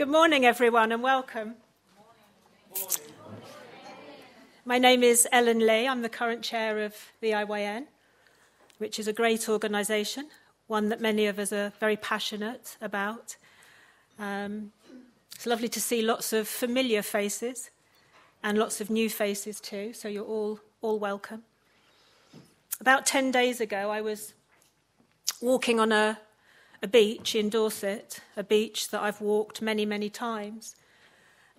Good morning, everyone, and welcome. My name is Ellen Lee. I'm the current chair of the IYN, which is a great organisation, one that many of us are very passionate about. It's lovely to see lots of familiar faces and lots of new faces too, so you're all welcome. About 10 days ago, I was walking on a beach in Dorset, a beach that I've walked many, many times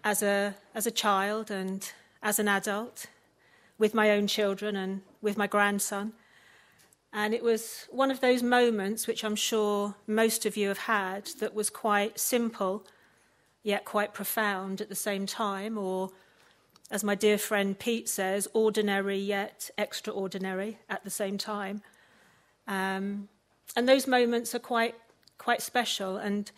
as a child and as an adult, with my own children and with my grandson. And it was one of those moments which I'm sure most of you have had that was quite simple, yet quite profound at the same time, or, as my dear friend Pete says, ordinary yet extraordinary at the same time. And those moments are quite special. And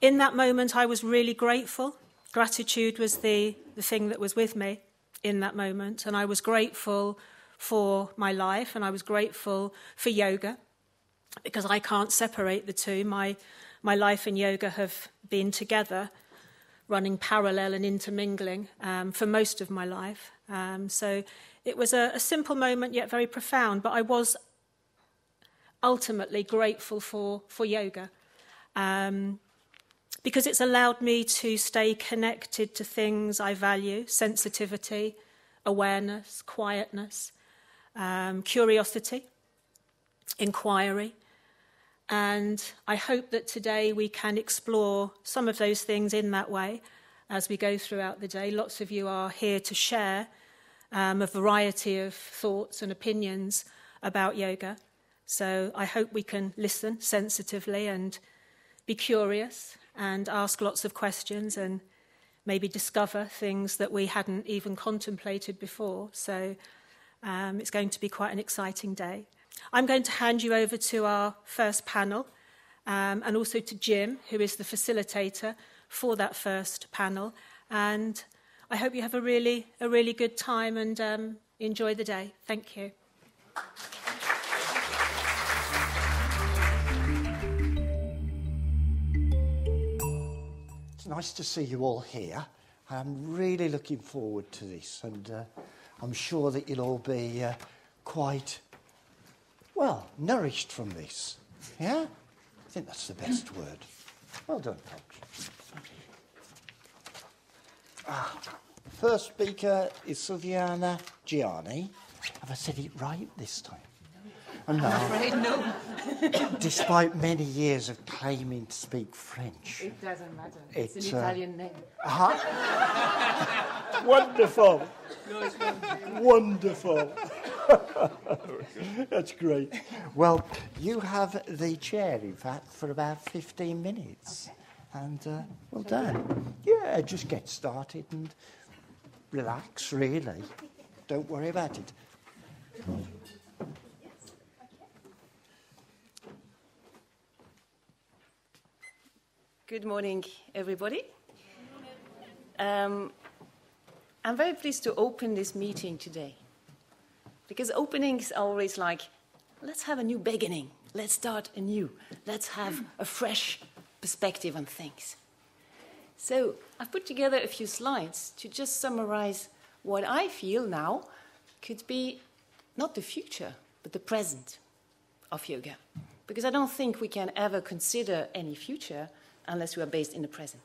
in that moment, I was really grateful. Gratitude was the thing that was with me in that moment. And I was grateful for my life, and I was grateful for yoga, because I can't separate the two. My life and yoga have been together, running parallel and intermingling for most of my life. So it was a simple moment, yet very profound. But I was ultimately grateful for yoga, because it's allowed me to stay connected to things I value: sensitivity, awareness, quietness, curiosity, inquiry. And I hope that today we can explore some of those things in that way as we go throughout the day. Lots of you are here to share a variety of thoughts and opinions about yoga. So I hope we can listen sensitively and be curious and ask lots of questions and maybe discover things that we hadn't even contemplated before. So it's going to be quite an exciting day. I'm going to hand you over to our first panel, and also to Jim, who is the facilitator for that first panel. And I hope you have a really good time and enjoy the day. Thank you. It's nice to see you all here. I'm really looking forward to this, and I'm sure that you'll all be quite, well, nourished from this. Yeah? I think that's the best word. Well done, folks. First speaker is Silviana Gianni. Have I said it right this time? I'm afraid no. Despite many years of claiming to speak French. It doesn't matter. It's an Italian name. Wonderful. Wonderful. That's great. Well, you have the chair, in fact, for about 15 minutes. Okay. And well done. Yeah, just get started and relax, really. Don't worry about it. Good morning, everybody. I'm very pleased to open this meeting today, because openings are always like, let's have a new beginning, let's start anew, let's have a fresh perspective on things. So I've put together a few slides to just summarize what I feel now could be not the future, but the present of yoga, because I don't think we can ever consider any future unless we are based in the present.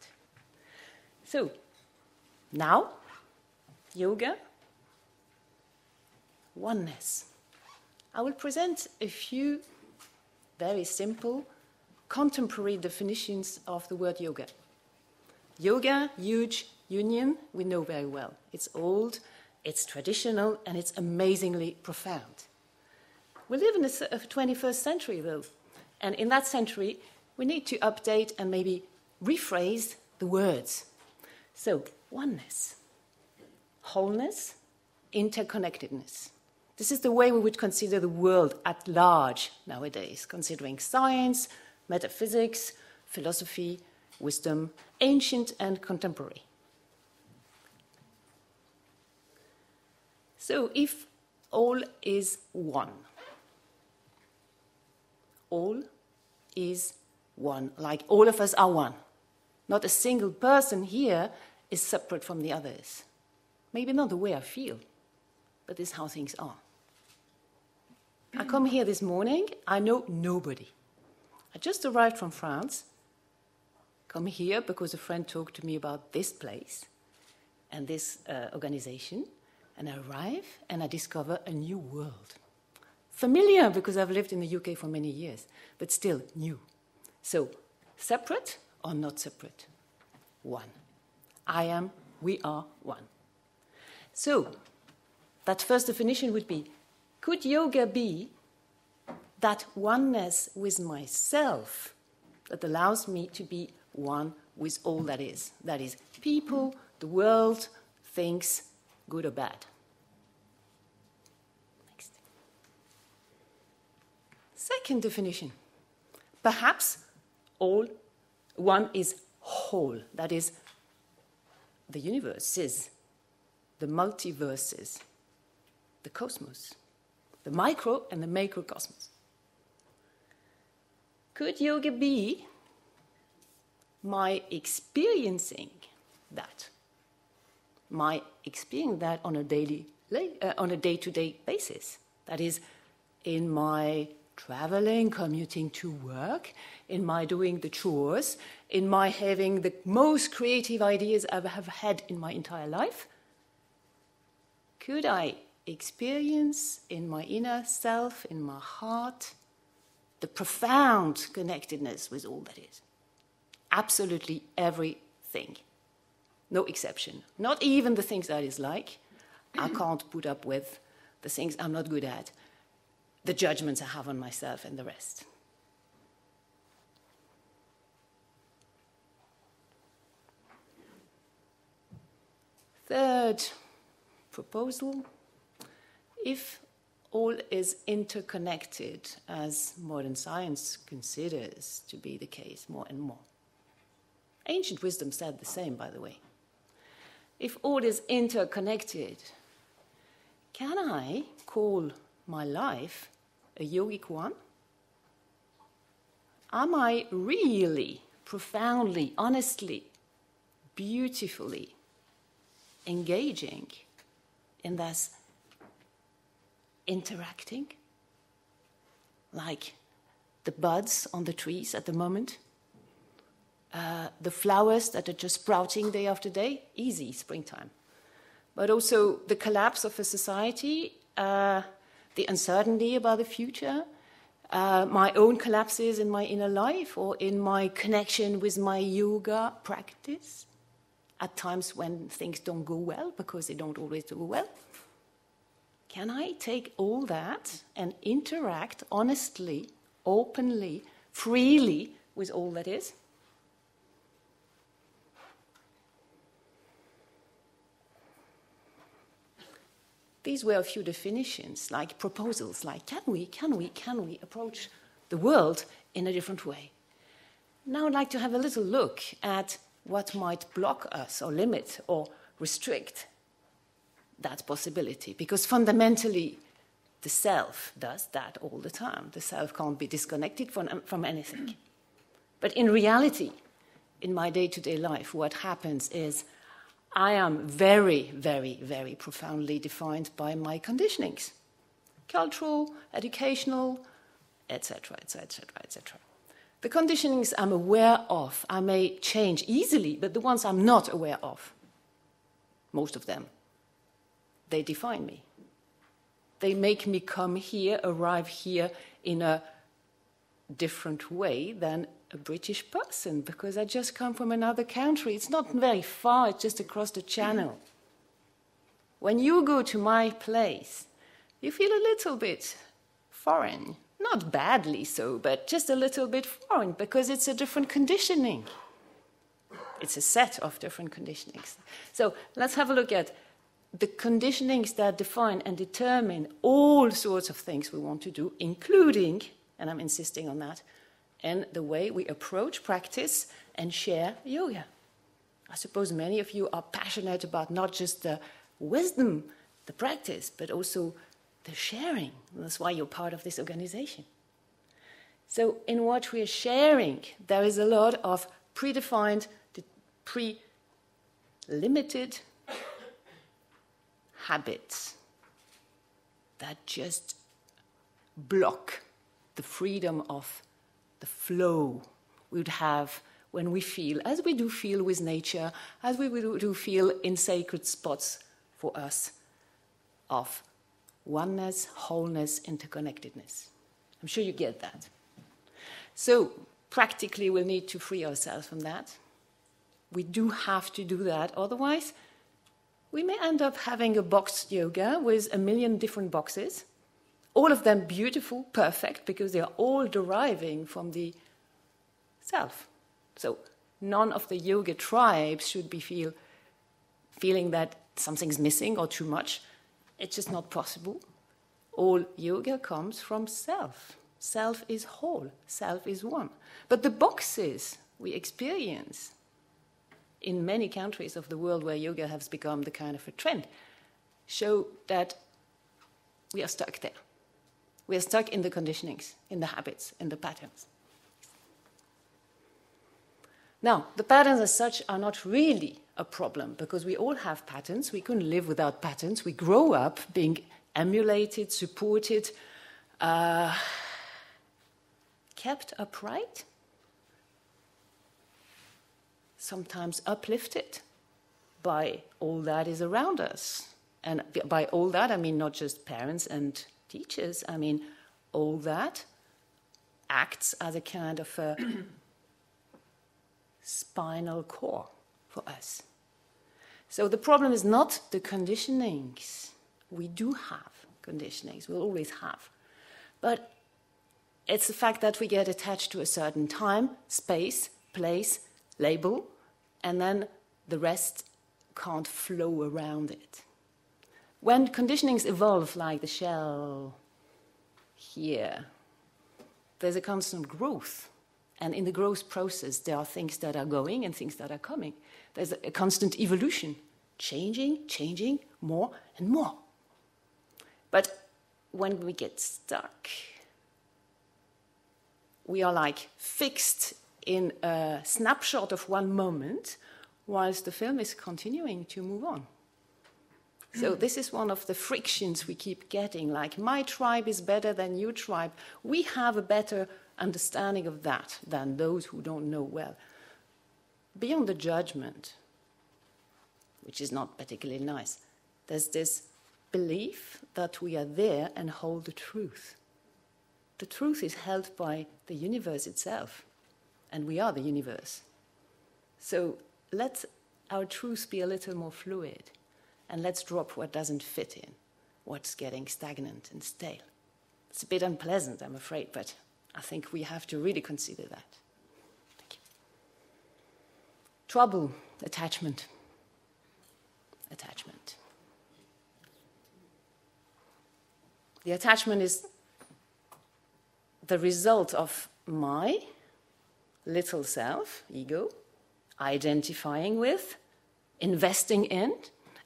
So, now, yoga, oneness. I will present a few very simple, contemporary definitions of the word yoga. Yoga, huge union, we know very well. It's old, it's traditional, and it's amazingly profound. We live in the 21st century, though, and in that century, we need to update and maybe rephrase the words. So, oneness, wholeness, interconnectedness. This is the way we would consider the world at large nowadays, considering science, metaphysics, philosophy, wisdom, ancient and contemporary. So, if all is one, all is one, like all of us are one. Not a single person here is separate from the others. Maybe not the way I feel, but this is how things are. I come here this morning, I know nobody. I just arrived from France, come here because a friend talked to me about this place and this organization, and I arrive and I discover a new world. Familiar because I've lived in the UK for many years, but still new. So, separate or not separate? One. I am, we are one. So, that first definition would be, could yoga be that oneness with myself that allows me to be one with all that is? That is, people, the world, things, good or bad. Next. Second definition. Perhaps all, one is whole. That is, the universe is, the multiverses, the cosmos, the micro and the macrocosmos. Could yoga be my experiencing that? My experiencing that on a day-to-day basis. That is, in my traveling, commuting to work, in my doing the chores, in my having the most creative ideas I have had in my entire life. Could I experience in my inner self, in my heart, the profound connectedness with all that is? Absolutely everything. No exception. Not even the things I dislike. I can't put up with the things I'm not good at, the judgments I have on myself and the rest. Third proposal, if all is interconnected, as modern science considers to be the case more and more. Ancient wisdom said the same, by the way. If all is interconnected, can I call my life a yogic one? Am I really, profoundly, honestly, beautifully engaging in this interacting? Like the buds on the trees at the moment, the flowers that are just sprouting day after day, easy, springtime. But also the collapse of a society, the uncertainty about the future, my own collapses in my inner life or in my connection with my yoga practice, at times when things don't go well, because they don't always go well. Can I take all that and interact honestly, openly, freely with all that is? These were a few definitions, like proposals, like can we approach the world in a different way? Now I'd like to have a little look at what might block us or limit or restrict that possibility, because fundamentally the self does that all the time. The self can't be disconnected from anything. But in reality, in my day-to-day life, what happens is I am very, very, very profoundly defined by my conditionings, cultural, educational, etc., etc., etc. The conditionings I'm aware of, I may change easily, but the ones I'm not aware of, most of them, they define me. They make me come here, arrive here in a different way than a British person, because I just come from another country. It's not very far, it's just across the channel. When you go to my place, you feel a little bit foreign. Not badly so, but just a little bit foreign, because it's a different conditioning. It's a set of different conditionings. So let's have a look at the conditionings that define and determine all sorts of things we want to do, including, and I'm insisting on that, and the way we approach, practice, and share yoga. I suppose many of you are passionate about not just the wisdom, the practice, but also the sharing. That's why you're part of this organization. So in what we're sharing, there is a lot of predefined, pre-limited habits that just block the freedom of the flow we would have when we feel, as we do feel with nature, as we do feel in sacred spots for us, of oneness, wholeness, interconnectedness. I'm sure you get that. So, practically, we'll need to free ourselves from that. We do have to do that, otherwise we may end up having a boxed yoga with a million different boxes, all of them beautiful, perfect, because they are all deriving from the self. So none of the yoga tribes should be feeling that something's missing or too much. It's just not possible. All yoga comes from self. Self is whole. Self is one. But the boxes we experience in many countries of the world where yoga has become the kind of a trend show that we are stuck there. We are stuck in the conditionings, in the habits, in the patterns. Now, the patterns as such are not really a problem because we all have patterns. We couldn't live without patterns. We grow up being emulated, supported, kept upright, sometimes uplifted by all that is around us. And by all that, I mean not just parents and teachers. I mean all that acts as a kind of a spinal core for us. So the problem is not the conditionings. We do have conditionings, we'll always have. But it's the fact that we get attached to a certain time, space, place, label, and then the rest can't flow around it. When conditionings evolve like the shell here, there's a constant growth. And in the growth process, there are things that are going and things that are coming. There's a constant evolution, changing, more and more. But when we get stuck, we are like fixed in a snapshot of one moment, whilst the film is continuing to move on. So this is one of the frictions we keep getting, like my tribe is better than your tribe. We have a better understanding of that than those who don't know well. Beyond the judgment, which is not particularly nice, there's this belief that we are there and hold the truth. The truth is held by the universe itself, and we are the universe. So let our truth be a little more fluid, and let's drop what doesn't fit in, what's getting stagnant and stale. It's a bit unpleasant, I'm afraid, but I think we have to really consider that. Thank you. Trouble, attachment. Attachment. The attachment is the result of my little self, ego, identifying with, investing in,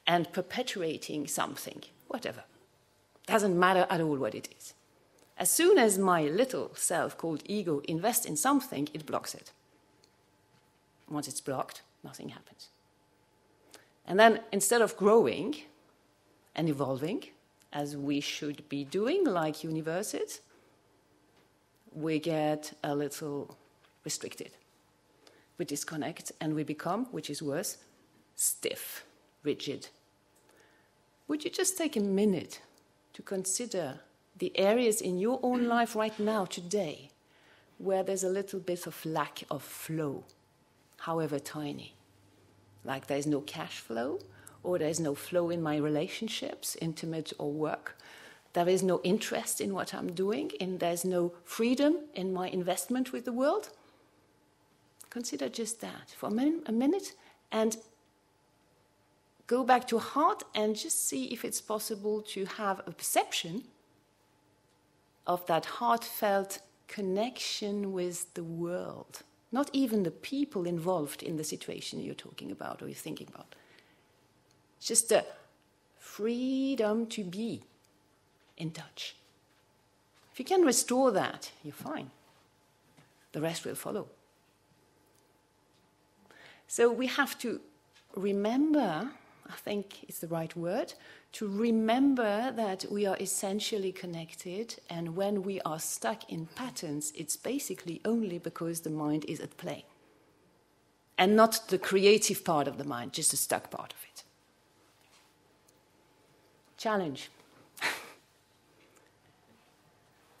and perpetuating something, whatever. Doesn't matter at all what it is. As soon as my little self called ego invests in something, it blocks it. Once it's blocked, nothing happens. And then instead of growing and evolving, as we should be doing, like universes, we get a little restricted. We disconnect and we become, which is worse, stiff, rigid. Would you just take a minute to consider the areas in your own life right now, today, where there's a little bit of lack of flow, however tiny? Like there's no cash flow, or there's no flow in my relationships, intimate or work. There is no interest in what I'm doing, and there's no freedom in my investment with the world. Consider just that for a minute and go back to heart and just see if it's possible to have a perception of that heartfelt connection with the world. Not even the people involved in the situation you're talking about or you're thinking about. It's just the freedom to be in touch. If you can restore that, you're fine. The rest will follow. So we have to remember, I think it's the right word, to remember that we are essentially connected, and when we are stuck in patterns, it's basically only because the mind is at play. And not the creative part of the mind, just the stuck part of it. Challenge.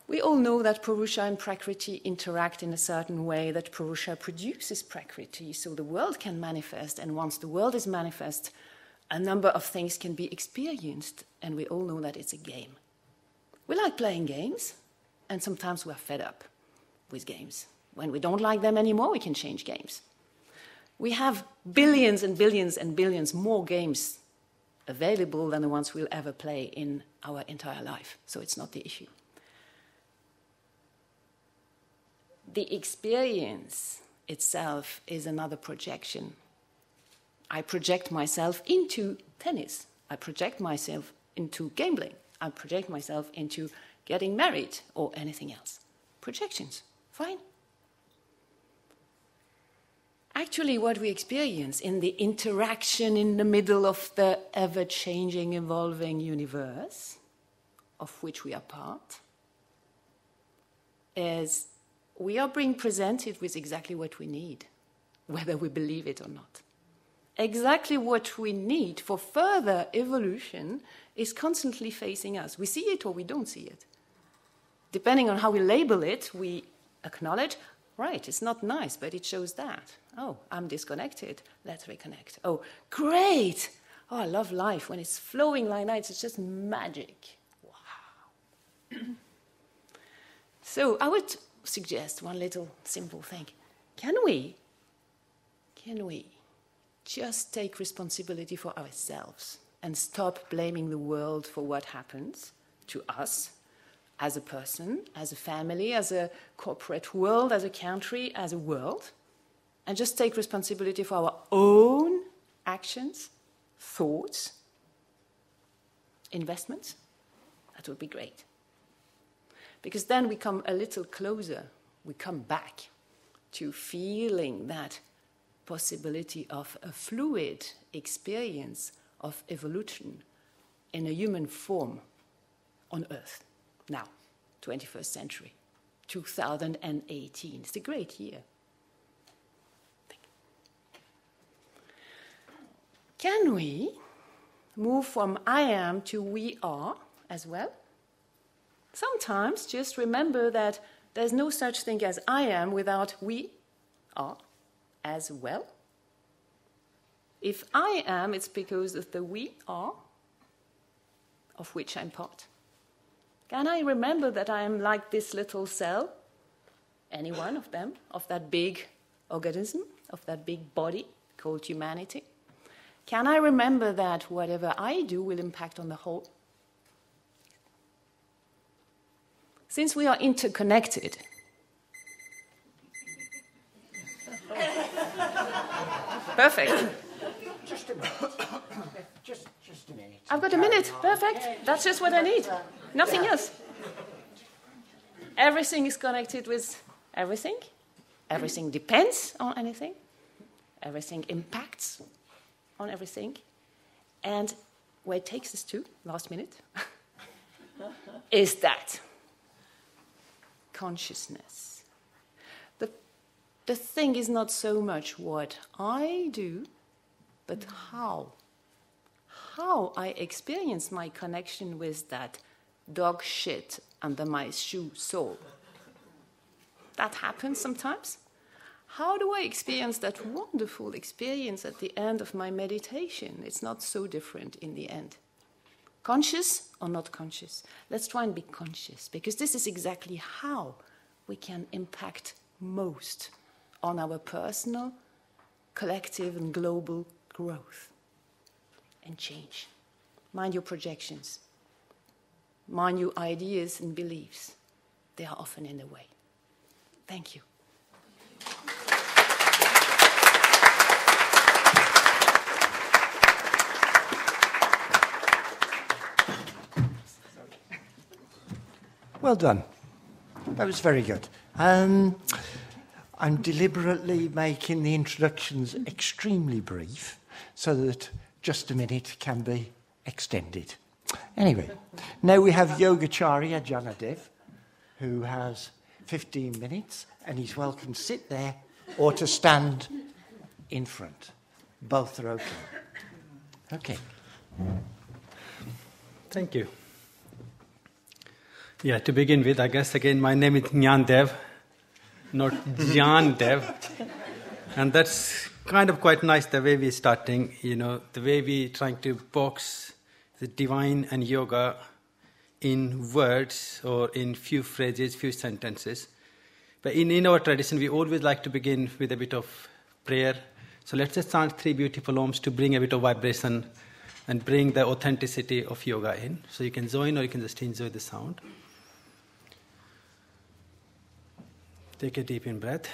We all know that Purusha and Prakriti interact in a certain way, that Purusha produces Prakriti, so the world can manifest, and once the world is manifest, a number of things can be experienced, and we all know that it's a game. We like playing games, and sometimes we're fed up with games. When we don't like them anymore, we can change games. We have billions and billions and billions more games available than the ones we'll ever play in our entire life, so it's not the issue. The experience itself is another projection. I project myself into tennis. I project myself into gambling. I project myself into getting married or anything else. Projections, fine. Actually, what we experience in the interaction in the middle of the ever-changing, evolving universe, of which we are part, is we are being presented with exactly what we need, whether we believe it or not. Exactly what we need for further evolution is constantly facing us. We see it or we don't see it. Depending on how we label it, we acknowledge, right, it's not nice, but it shows that. Oh, I'm disconnected. Let's reconnect. Oh, great. Oh, I love life. When it's flowing like that, it's just magic. Wow. So I would suggest one little simple thing. Can we just take responsibility for ourselves and stop blaming the world for what happens to us as a person, as a family, as a corporate world, as a country, as a world, and just take responsibility for our own actions, thoughts, investments? That would be great. Because then we come a little closer, we come back to feeling that possibility of a fluid experience of evolution in a human form on Earth. Now, 21st century, 2018. It's a great year. Can we move from I am to we are as well? Sometimes just remember that there's no such thing as I am without we are as well. If I am, it's because of the we are, of which I'm part. Can I remember that I am like this little cell, any one of them, of that big organism, of that big body called humanity? Can I remember that whatever I do will impact on the whole? Since we are interconnected, perfect. Just a minute. Just a minute. I've got a minute. Perfect. That's just what I need. Nothing else. Everything is connected with everything. Everything depends on anything. Everything impacts on everything. And where it takes us to, last minute, is that consciousness. The thing is not so much what I do, but how I experience my connection with that dog shit under my shoe sole. That happens sometimes. How do I experience that wonderful experience at the end of my meditation? It's not so different in the end. Conscious or not conscious? Let's try and be conscious, because this is exactly how we can impact most on our personal, collective, and global growth and change. Mind your projections. Mind your ideas and beliefs. They are often in the way. Thank you. Well done. That was very good. I'm deliberately making the introductions extremely brief so that just a minute can be extended. Anyway, now we have Yogacharya Janadev, who has 15 minutes, and he's welcome to sit there or to stand in front. Both are okay. Okay. Thank you. Yeah, to begin with, I guess again my name is Jnana Dev, not Jnana Dev. And that's kind of quite nice the way we're starting, the way we're trying to box the divine and yoga in words or in few phrases, few sentences. But in our tradition, we always like to begin with a bit of prayer. So let's just chant 3 beautiful Oms to bring a bit of vibration and bring the authenticity of yoga in. So you can join or you can just enjoy the sound. Take a deep in breath.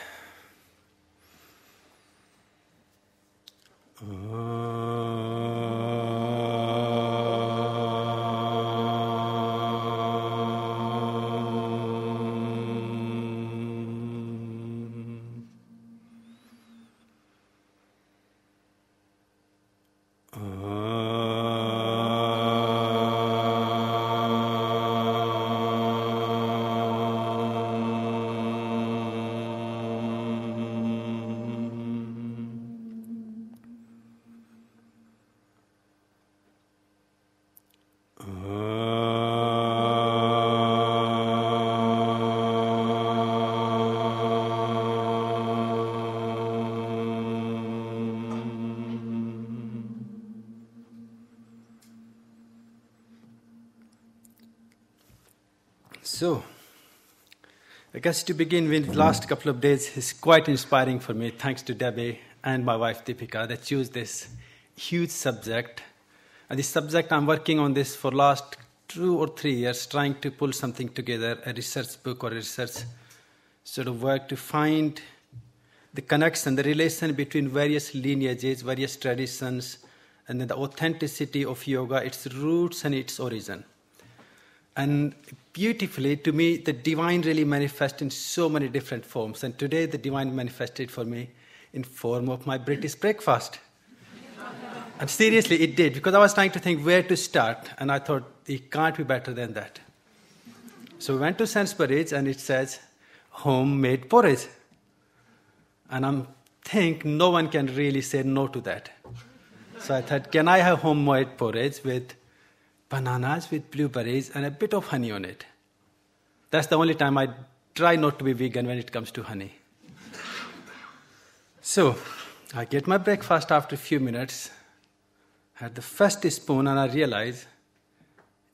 So, I guess to begin with, the last couple of days is quite inspiring for me, thanks to Debbie and my wife Deepika. They chose this huge subject. And this subject, I'm working on this for last 2 or 3 years, trying to pull something together, a research book or a research sort of work to find the connection, the relation between various lineages, various traditions, and then the authenticity of yoga, its roots and its origin. And beautifully, to me, the divine really manifests in so many different forms. And today, the divine manifested for me in form of my British breakfast. And seriously, it did, because I was trying to think where to start, and I thought, it can't be better than that. So we went to Sainsbury's, and it says, homemade porridge. And I think no one can really say no to that. So I thought, can I have homemade porridge with bananas, with blueberries, and a bit of honey on it? That's the only time I try not to be vegan when it comes to honey. So I get my breakfast after a few minutes, had the first spoon, and I realized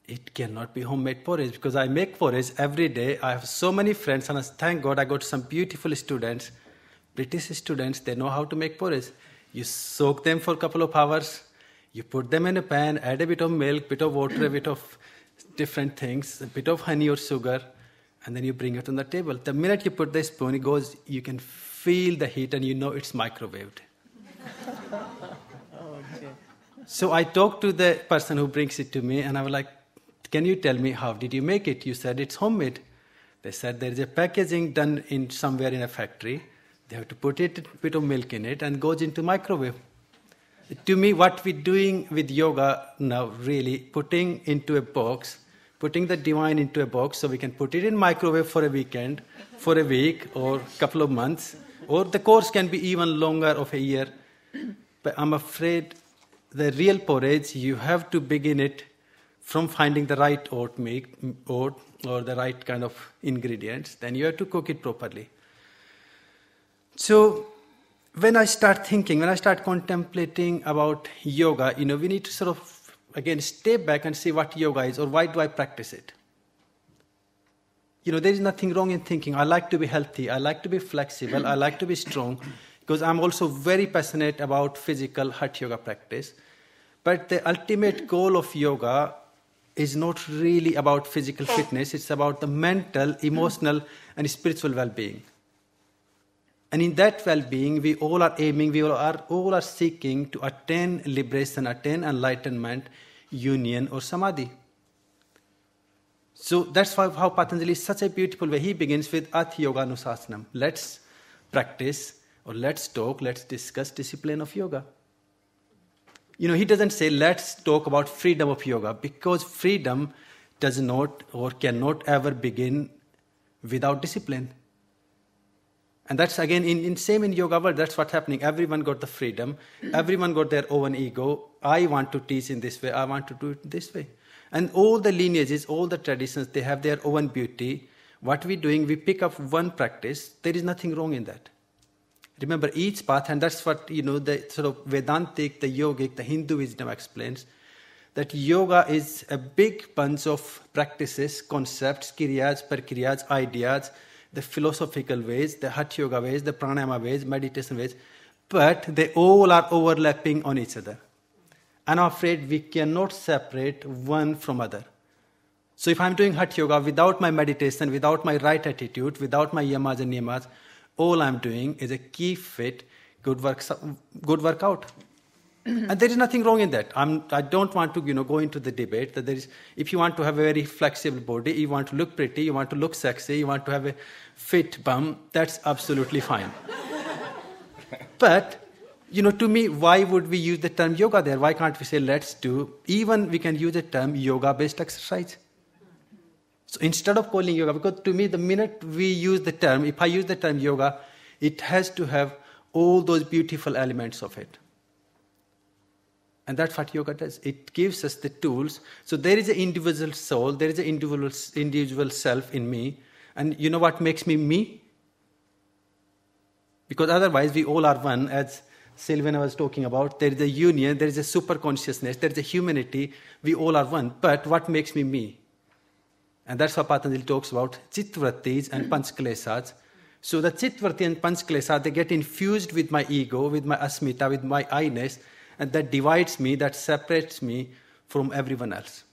it cannot be homemade porridge, because I make porridge every day. I have so many friends, and thank God I got some beautiful students, British students. They know how to make porridge. You soak them for a couple of hours, you put them in a pan, add a bit of milk, bit of water, a bit of different things, a bit of honey or sugar, and then you bring it on the table. The minute you put the spoon, it goes, you can feel the heat and you know it's microwaved. Okay. So I talked to the person who brings it to me, and I was like, can you tell me how did you make it? You said it's homemade. They said there is a packaging done in somewhere in a factory. They have to put a bit of milk in it and goes into microwave. To me, what we're doing with yoga now, really, putting into a box, putting the divine into a box so we can put it in microwave for a weekend, for a week, or a couple of months, or the course can be even longer of a year. But I'm afraid the real porridge, you have to begin it from finding the right oat or the right kind of ingredients. Then you have to cook it properly. So when I start thinking, when I start contemplating about yoga, we need to sort of, again, step back and see what yoga is, or why do I practice it? There is nothing wrong in thinking, I like to be healthy, I like to be flexible, I like to be strong, because I'm also very passionate about physical hatha yoga practice. But the ultimate goal of yoga is not really about physical fitness, it's about the mental, emotional, and spiritual well-being. And in that well-being, we all are aiming, we all are seeking to attain liberation, attain enlightenment, union, or samadhi. So that's how Patanjali is such a beautiful way. He begins with Ath Yoga Anusasanam. Let's practice, or let's talk, let's discuss discipline of yoga. He doesn't say, let's talk about freedom of yoga, because freedom does not or cannot ever begin without discipline. And that's again, same in yoga world, that's what's happening. Everyone got the freedom. Everyone got their own ego. I want to teach in this way. I want to do it this way. And all the lineages, all the traditions, they have their own beauty. What we're doing, we pick up one practice. There is nothing wrong in that. Remember, each path, and that's what, the sort of Vedantic, the yogic, the Hindu wisdom explains, that yoga is a big bunch of practices, concepts, kiryas, prakriyas, ideas, the philosophical ways, the Hatha Yoga ways, the pranayama ways, meditation ways, but they all are overlapping on each other. And I'm afraid we cannot separate one from other. So if I'm doing Hatha Yoga without my meditation, without my right attitude, without my yamas and niyamas, all I'm doing is a keep fit, good workout. And there is nothing wrong in that. I don't want to go into the debate that there is, if you want to have a very flexible body, you want to look pretty, you want to look sexy, you want to have a fit bum, that's absolutely fine. But, to me, why would we use the term yoga there? Why can't we say let's do, even we can use the term yoga-based exercise. So instead of calling yoga, because to me, the minute we use the term, if I use the term yoga, it has to have all those beautiful elements of it. And that's what yoga does. It gives us the tools. So there is an individual soul, there is an individual self in me. And you know what makes me me? Because otherwise we all are one, as Sylvana was talking about. There is a union, there is a super consciousness, there is a humanity. We all are one. But what makes me me? And that's what Patanjali talks about, chitvrattis and panchklesas. So the chitvratti and panchklesa, they get infused with my ego, with my asmita, with my I-ness, and that divides me, that separates me from everyone else.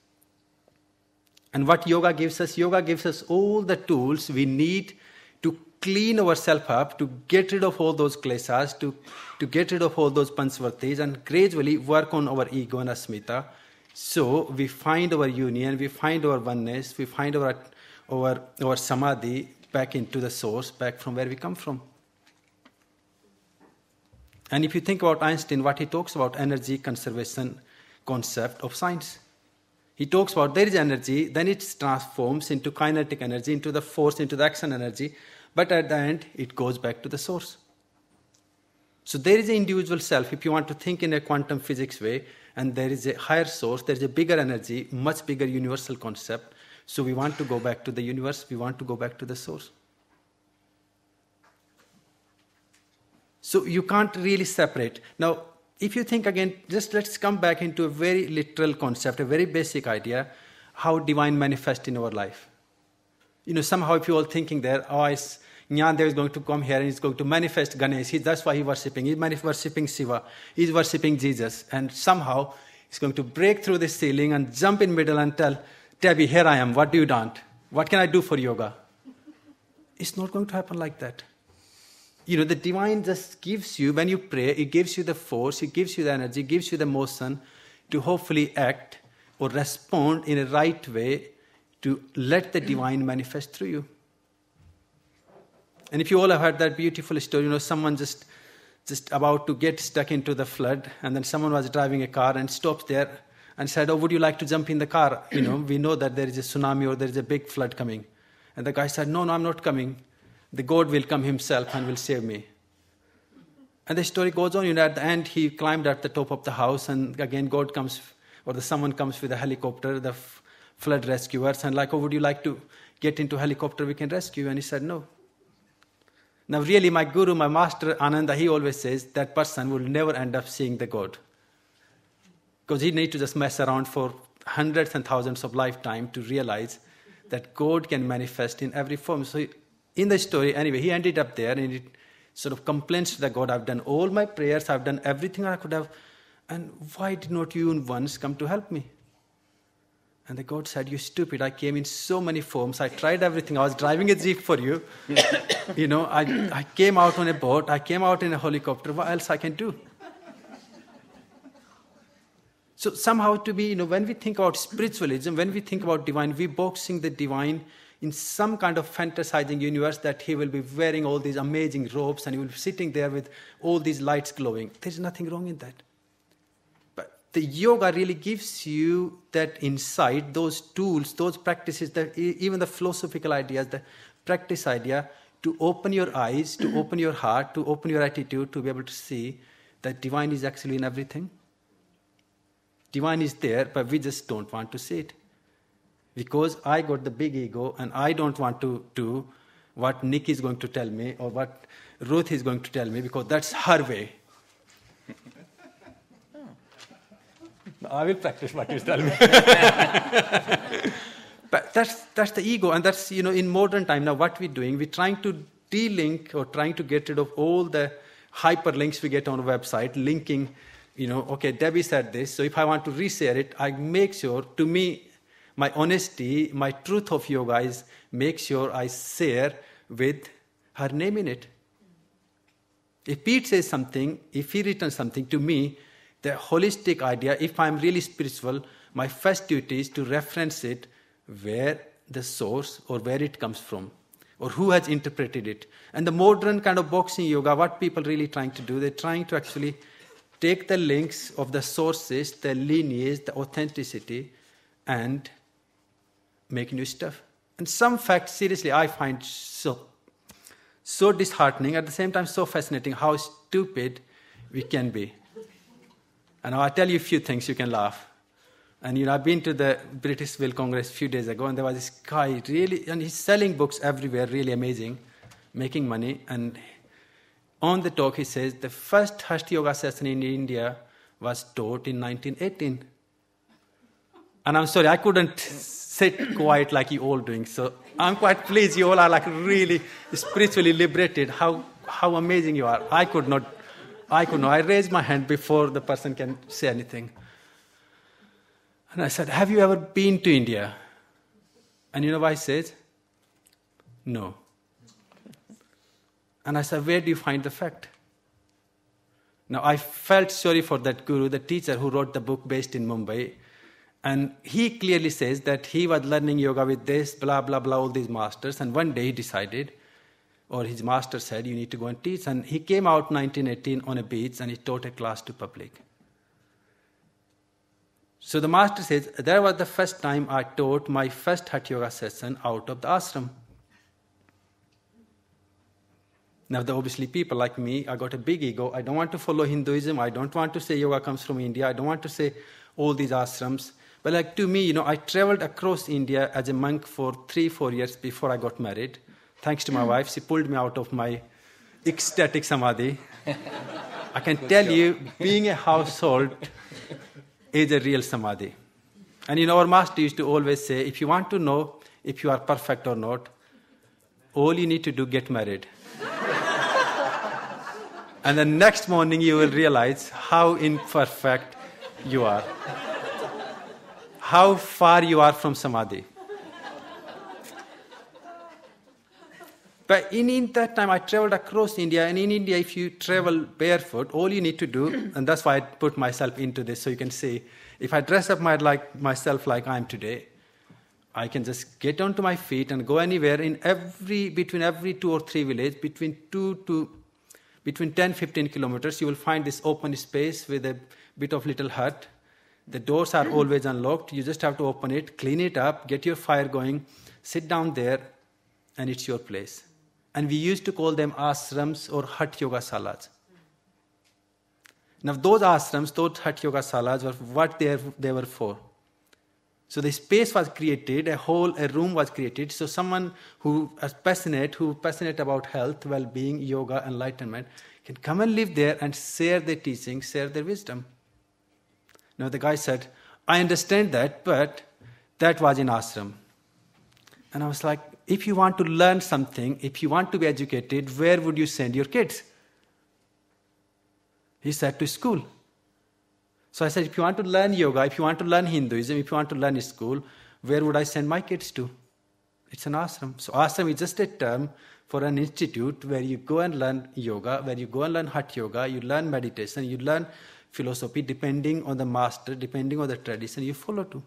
And what yoga gives us all the tools we need to clean ourselves up, to get rid of all those klesas, to get rid of all those panchvartis, and gradually work on our ego and asmita. So we find our union, we find our oneness, we find our samadhi back into the source, back from where we come from. And if you think about Einstein, what he talks about, energy conservation concept of science. He talks about there is energy, then it transforms into kinetic energy, into the force, into the action energy, but at the end, it goes back to the source. So there is an individual self, if you want to think in a quantum physics way, and there is a higher source, there is a bigger energy, much bigger universal concept. So we want to go back to the universe, we want to go back to the source. So you can't really separate. Now, if you think again, just let's come back into a very literal concept, a very basic idea, how divine manifests in our life. Somehow if you're all thinking there, Nyandev is going to come here and he's going to manifest Ganesh. That's why he's worshipping. He's worshipping Shiva. He's worshipping Jesus. And somehow he's going to break through the ceiling and jump in middle and tell, Debbie, here I am. What do you want? What can I do for yoga? It's not going to happen like that. The divine just gives you, when you pray, it gives you the force, it gives you the energy, it gives you the motion to hopefully act or respond in a right way to let the divine manifest through you. And if you all have heard that beautiful story, someone just about to get stuck into the flood, and then someone was driving a car and stopped there and said, would you like to jump in the car? We know that there is a tsunami or there is a big flood coming. And the guy said, no, I'm not coming. The God will come himself and will save me. And the story goes on, at the end he climbed at the top of the house, and again God comes, or someone comes with a helicopter, the flood rescuers, and would you like to get into helicopter, we can rescue you? And he said, no. Now really my guru, my master Ananda, he always says that person will never end up seeing the God. Because he needs to just mess around for hundreds and thousands of lifetime to realize that God can manifest in every form. So in the story, anyway, he ended up there and he sort of complains to the God, I've done all my prayers, I've done everything I could have, and why did not you even once come to help me? And the God said, you stupid, I came in so many forms, I tried everything, I was driving a jeep for you, I came out on a boat, I came out in a helicopter, what else I can do? So somehow to be, when we think about spiritualism, when we think about divine, we're boxing the divine in some kind of fantasizing universe that he will be wearing all these amazing robes and he will be sitting there with all these lights glowing. There's nothing wrong in that. But the yoga really gives you that insight, those tools, those practices, that even the philosophical ideas, the practice idea, to open your eyes, to open your heart, to open your attitude, to be able to see that divine is actually in everything. Divine is there, but we just don't want to see it. Because I got the big ego and I don't want to do what Nick is going to tell me or what Ruth is going to tell me, because that's her way. I will practice what you tell me. But that's the ego, and that's, in modern time now what we're doing, we're trying to de-link or trying to get rid of all the hyperlinks we get on a website, linking, okay, Debbie said this, so if I want to reshare it, I make sure, to me, my honesty, my truth of yoga is make sure I share with her name in it. If Pete says something, if he returns something to me, the holistic idea, if I'm really spiritual, my first duty is to reference it where the source or where it comes from or who has interpreted it. And the modern kind of boxing yoga, what people really trying to do, they're trying to actually take the links of the sources, the lineage, the authenticity, and make new stuff. And some facts, seriously, I find so disheartening, at the same time so fascinating how stupid we can be. And I'll tell you a few things, you can laugh. And I've been to the British Will Congress a few days ago, and there was this guy, really, and he's selling books everywhere, really amazing, making money. And on the talk, he says, the first Hatha Yoga session in India was taught in 1918. And I'm sorry, I couldn't sit quiet like you all doing. So I'm quite pleased you all are like really spiritually liberated. How amazing you are. I could not. I raised my hand before the person can say anything. And I said, have you ever been to India? And you know what he says? No. And I said, where do you find the fact? Now, I felt sorry for that guru, the teacher who wrote the book based in Mumbai. And he clearly says that he was learning yoga with this, blah, blah, blah, all these masters. And one day he decided, or his master said, you need to go and teach. And he came out 1918 on a beach and he taught a class to public. So the master says, that was the first time I taught my first Hatha Yoga session out of the ashram. Now, obviously, people like me, I got a big ego. I don't want to follow Hinduism. I don't want to say yoga comes from India. I don't want to say all these ashrams. But to me, I traveled across India as a monk for 3-4 years before I got married. Thanks to my wife, she pulled me out of my ecstatic samadhi. I can tell you, being a household is a real samadhi. And our master used to always say, if you want to know if you are perfect or not, all you need to do, get married. And the next morning you will realize how imperfect you are. How far you are from samadhi. But in that time, I traveled across India. And in India, if you travel barefoot, all you need to do, and that's why I put myself into this, so you can see, if I dress up myself like I am today, I can just get onto my feet and go anywhere between every 2 or 3 villages, between 10-15 kilometers, you will find this open space with a bit of little hut. The doors are always unlocked. You just have to open it, clean it up, get your fire going, sit down there, and it's your place. And we used to call them ashrams or Hatha Yoga salas. Now those ashrams, those Hatha Yoga salas were what they were for. So the space was created, a room was created, so someone who is passionate about health, well-being, yoga, enlightenment, can come and live there and share their teachings, share their wisdom. Now the guy said, I understand that, but that was in ashram. And I was like, if you want to learn something, if you want to be educated, where would you send your kids? He said, to school. So I said, if you want to learn yoga, if you want to learn Hinduism, if you want to learn school, where would I send my kids to? It's an ashram. So ashram is just a term for an institute where you go and learn yoga, where you go and learn Hatha Yoga, you learn meditation, you learn philosophy, depending on the master, depending on the tradition you follow to.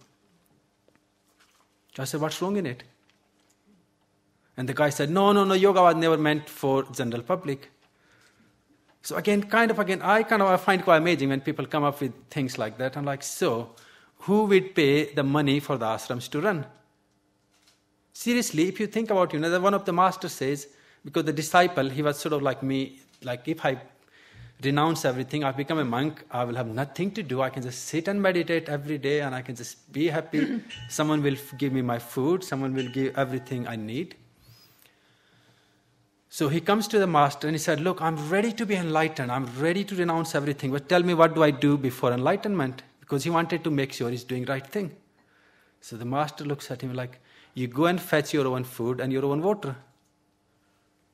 So I said, what's wrong in it? And the guy said, no, yoga was never meant for general public. So I find quite amazing when people come up with things like that. I'm like, so who would pay the money for the ashrams to run? Seriously, if you think about, one of the masters says, because the disciple, he was sort of like me, like if I renounce everything, I become a monk, I will have nothing to do. I can just sit and meditate every day and I can just be happy. Someone will give me my food, someone will give everything I need. So he comes to the master and he said, look, I'm ready to be enlightened. I'm ready to renounce everything. But tell me, what do I do before enlightenment? Because he wanted to make sure he's doing right thing. So the master looks at him like, you go and fetch your own food and your own water.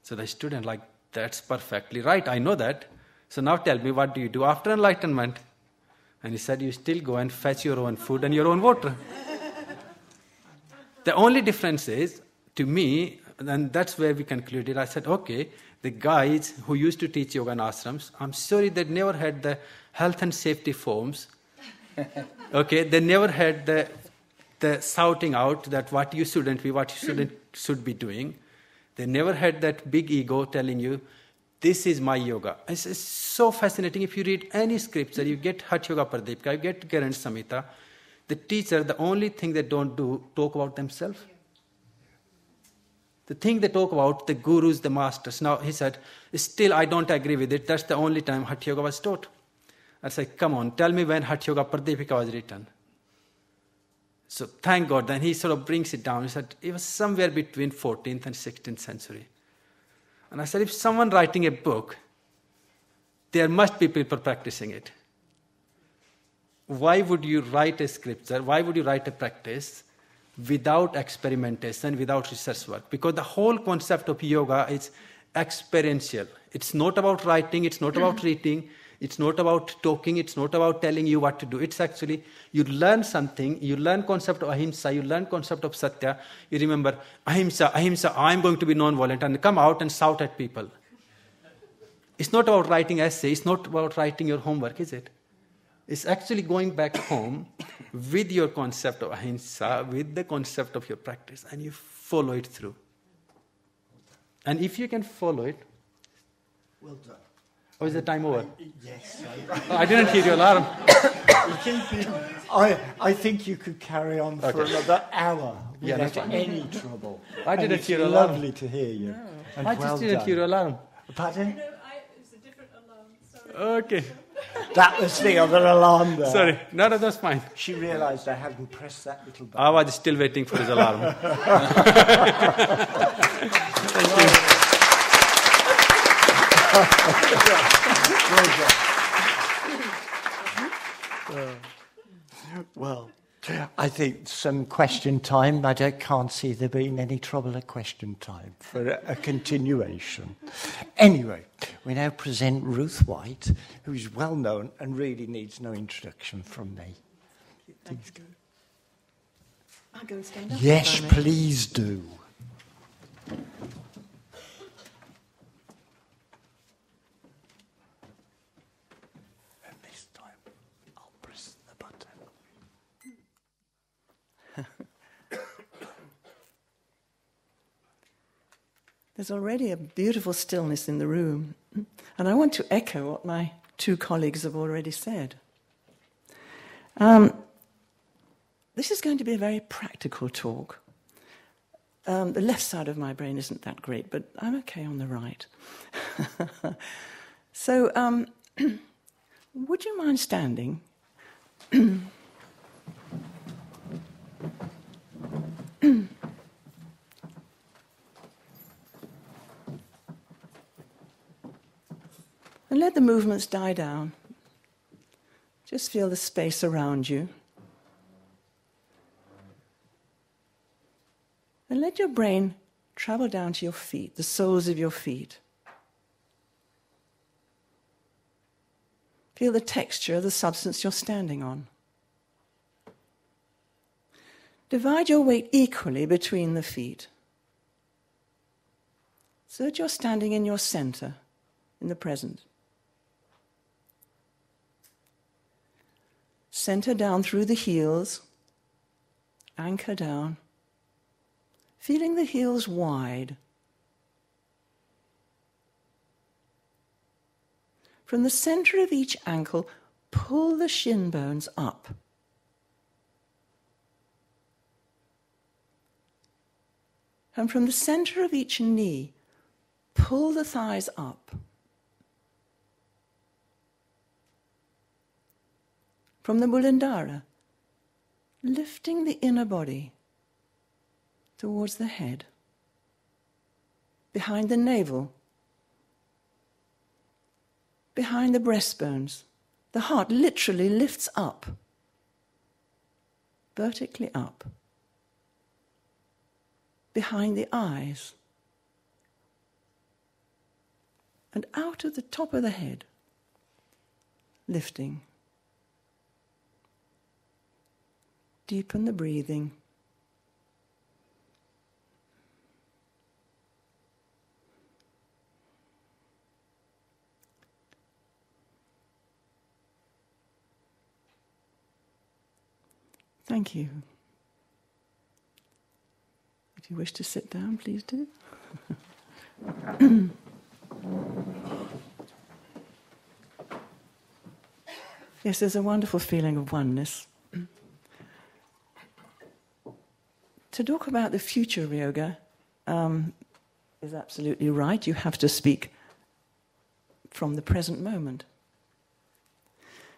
So the student like, that's perfectly right. I know that. So now tell me, what do you do after enlightenment? And he said, you still go and fetch your own food and your own water. The only difference is, to me, and that's where we concluded, I said, okay, the guys who used to teach yoga in ashrams, I'm sorry they never had the health and safety forms. Okay, they never had the shouting out that what you shouldn't be, what you should be doing. They never had that big ego telling you, this is my yoga. It's so fascinating. If you read any scripture, you get Hatha Yoga Pradipika, you get Garand Samhita, the teacher, the only thing they don't do, talk about themselves. The thing they talk about, the gurus, the masters. Now, he said, still I don't agree with it. That's the only time Hatha Yoga was taught. I said, come on, tell me when Hatha Yoga Pradipika was written. So thank God. Then he sort of brings it down. He said, it was somewhere between 14th and 16th century. And I said, if someone writing a book, there must be people practicing it. Why would you write a scripture? Why would you write a practice without experimentation, without research work? Because the whole concept of yoga is experiential. It's not about writing, it's not about reading, it's not about talking, it's not about telling you what to do. It's actually, you learn something, you learn concept of ahimsa, you learn concept of satya, you remember, ahimsa, I'm going to be non-violent, and come out and shout at people. It's not about writing essay, it's not about writing your homework, is it? It's actually going back home with your concept of ahimsa, with the concept of your practice, and you follow it through. And if you can follow it... Well done. Oh, is the time over? Yes. I didn't hear your alarm. I think you could carry on for another hour without any trouble. I didn't hear your alarm. It's lovely to hear you. No. And I just didn't hear your alarm. Pardon? No, it's a different alarm. Sorry. Okay. That was the other alarm there. Sorry. No, that's fine. She realised I hadn't pressed that little button. I was still waiting for his alarm. Thank you. Well, I think some question time. I can't see there being any trouble at question time for a continuation. Anyway, we now present Ruth White, who is well known and really needs no introduction from me. Please go. I'll go and stand up. Yes, please do. There's already a beautiful stillness in the room, and I want to echo what my two colleagues have already said. This is going to be a very practical talk. The left side of my brain isn't that great, but I'm okay on the right. So, would you mind standing? And let the movements die down. Just feel the space around you. And let your brain travel down to your feet, the soles of your feet. Feel the texture of the substance you're standing on. Divide your weight equally between the feet, so that you're standing in your center, in the present. Center down through the heels, anchor down, feeling the heels wide. From the center of each ankle, pull the shin bones up. And from the center of each knee, pull the thighs up. From the Muladhara, lifting the inner body towards the head, behind the navel, behind the breastbones. The heart literally lifts up, vertically up, behind the eyes, and out of the top of the head, lifting. Deepen the breathing. Thank you. If you wish to sit down, please do. Yes, there's a wonderful feeling of oneness. To talk about the future of yoga is absolutely right. You have to speak from the present moment.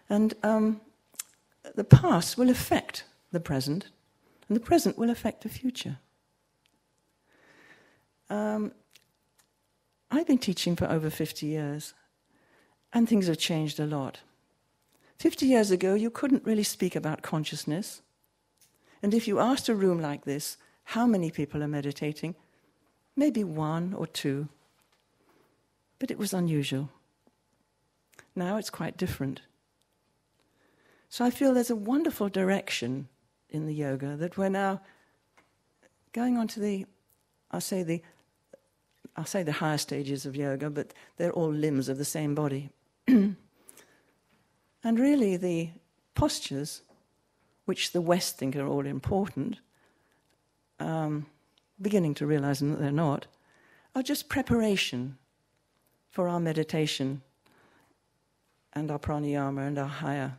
And the past will affect the present, and the present will affect the future. I've been teaching for over 50 years, and things have changed a lot. 50 years ago, you couldn't really speak about consciousness. And if you asked a room like this, how many people are meditating? Maybe 1 or 2. But it was unusual. Now it's quite different. So I feel there's a wonderful direction in the yoga that we're now going on to the, I'll say the higher stages of yoga, but they're all limbs of the same body. And really the postures, which the West think are all important, beginning to realize that they're not, are just preparation for our meditation and our pranayama and our higher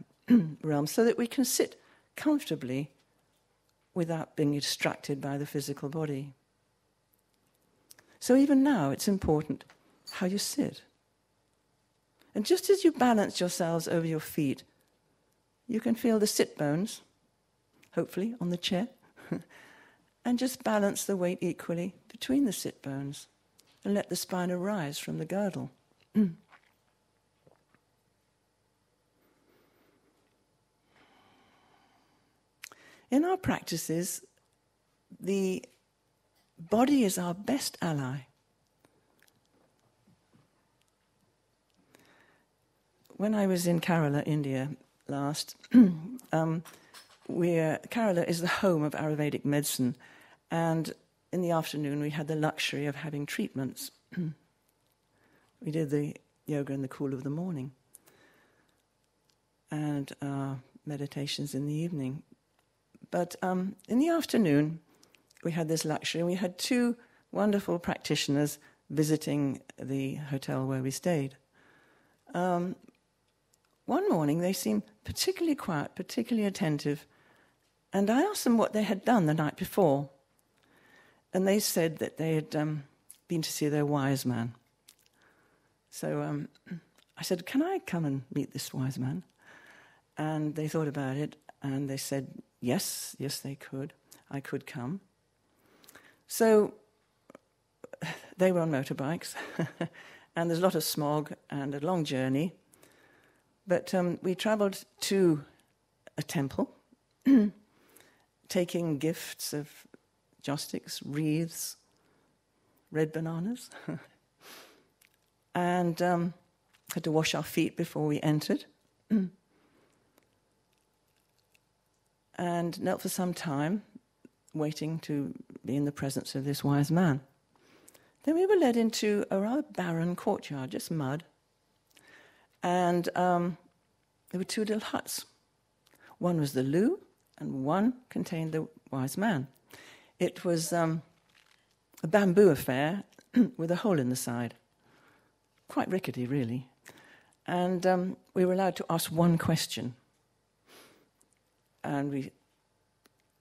realms, so that we can sit comfortably without being distracted by the physical body. So even now it's important how you sit. And just as you balance yourselves over your feet, you can feel the sit bones, hopefully, on the chair, and just balance the weight equally between the sit bones and let the spine arise from the girdle. In our practices, the body is our best ally. When I was in Kerala, India, last, Kerala is the home of Ayurvedic medicine, and in the afternoon we had the luxury of having treatments. We did the yoga in the cool of the morning, and meditations in the evening. But in the afternoon, we had this luxury, and we had 2 wonderful practitioners visiting the hotel where we stayed. One morning, they seemed particularly quiet, particularly attentive, and I asked them what they had done the night before. And they said that they had been to see their wise man. So I said, can I come and meet this wise man? And they thought about it, and they said, yes, they could. I could come. So they were on motorbikes, and there's a lot of smog and a long journey. But we travelled to a temple, taking gifts of joss sticks, wreaths, red bananas, and had to wash our feet before we entered. And knelt for some time, waiting to be in the presence of this wise man. Then we were led into a rather barren courtyard, just mud. And there were 2 little huts. One was the loo, and one contained the wise man. It was a bamboo affair with a hole in the side. Quite rickety, really. And we were allowed to ask one question. And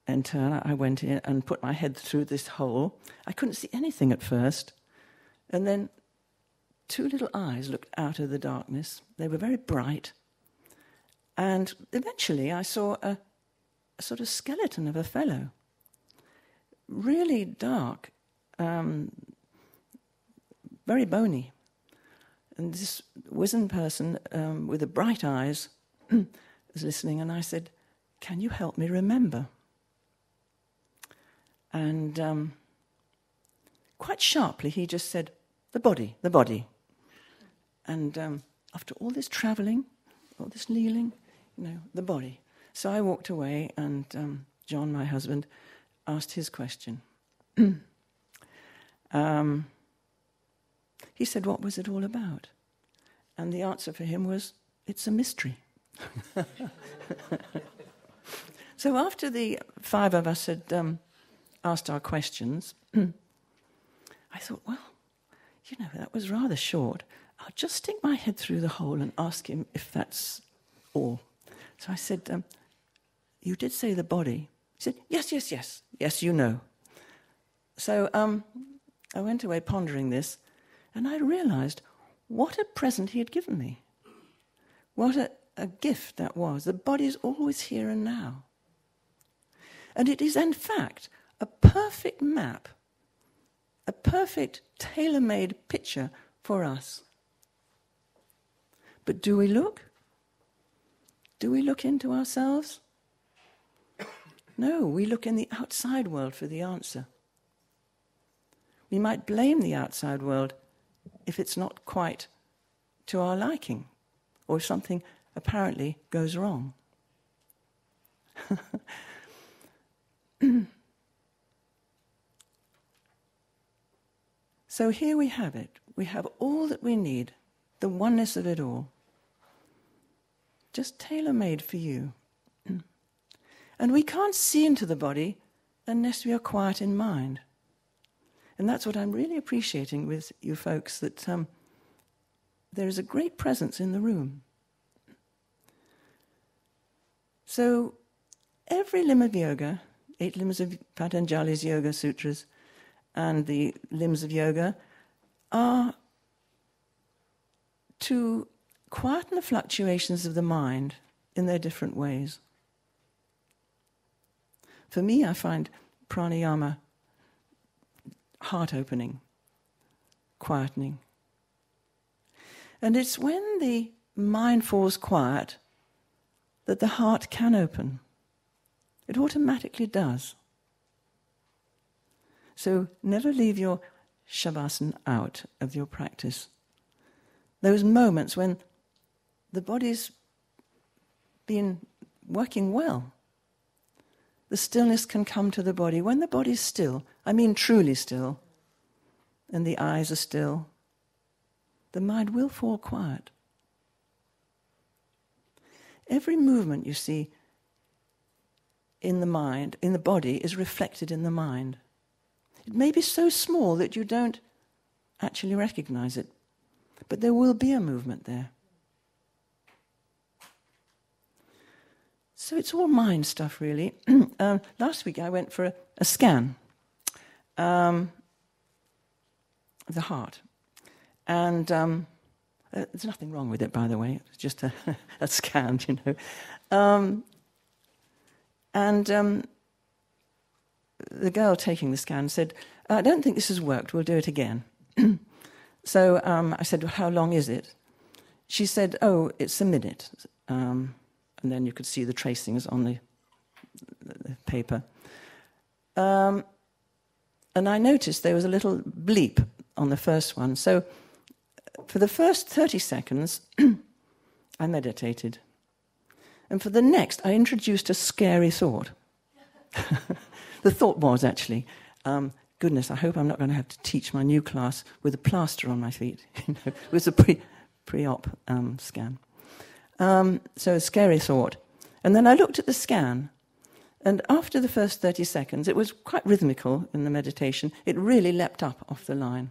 I went in and put my head through this hole. I couldn't see anything at first. And then 2 little eyes looked out of the darkness. They were very bright. And eventually I saw a sort of skeleton of a fellow. Really dark, very bony. And this wizened person with the bright eyes was listening, and I said, "Can you help me remember?" And quite sharply he just said, the body. And after all this travelling, all this kneeling, the body. So I walked away, and John, my husband, asked his question. He said, what was it all about? And the answer for him was, it's a mystery. So after the 5 of us had asked our questions, I thought, well, that was rather short. I'll just stick my head through the hole and ask him if that's all. So I said, you did say the body. He said, yes. Yes, you know. So I went away pondering this, and I realized what a present he had given me. What a gift that was. The body is always here and now. And it is, in fact, a perfect map, a perfect tailor-made picture for us. But do we look? Do we look into ourselves? No, we look in the outside world for the answer. We might blame the outside world if it's not quite to our liking, or if something apparently goes wrong. So here we have it. We have all that we need, the oneness of it all, just tailor-made for you. And we can't see into the body unless we are quiet in mind. And that's what I'm really appreciating with you folks, that there is a great presence in the room. So every limb of yoga, 8 limbs of Patanjali's Yoga Sutras, and the limbs of yoga are to quieten the fluctuations of the mind in their different ways. For me, I find pranayama heart-opening, quietening. And it's when the mind falls quiet that the heart can open. It automatically does. So never leave your shavasana out of your practice. Those moments when the body's been working well, the stillness can come to the body. When the body's still, I mean truly still, and the eyes are still, the mind will fall quiet. Every movement you see in the mind, in the body, is reflected in the mind. It may be so small that you don't actually recognize it, but there will be a movement there. So it's all mind stuff, really. Last week I went for a scan of the heart. And there's nothing wrong with it, by the way. It's just a scan, the girl taking the scan said, I don't think this has worked, we'll do it again. So I said, well, how long is it? She said, oh, it's a minute. And then you could see the tracings on the paper. And I noticed there was a little bleep on the first one. So for the first 30 seconds, I meditated. And for the next, I introduced a scary thought. The thought was actually, goodness, I hope I'm not going to have to teach my new class with a plaster on my feet. It was a pre-op scan. So a scary thought. And then I looked at the scan, And after the first 30 seconds, it was quite rhythmical in the meditation. It really leapt up off the line.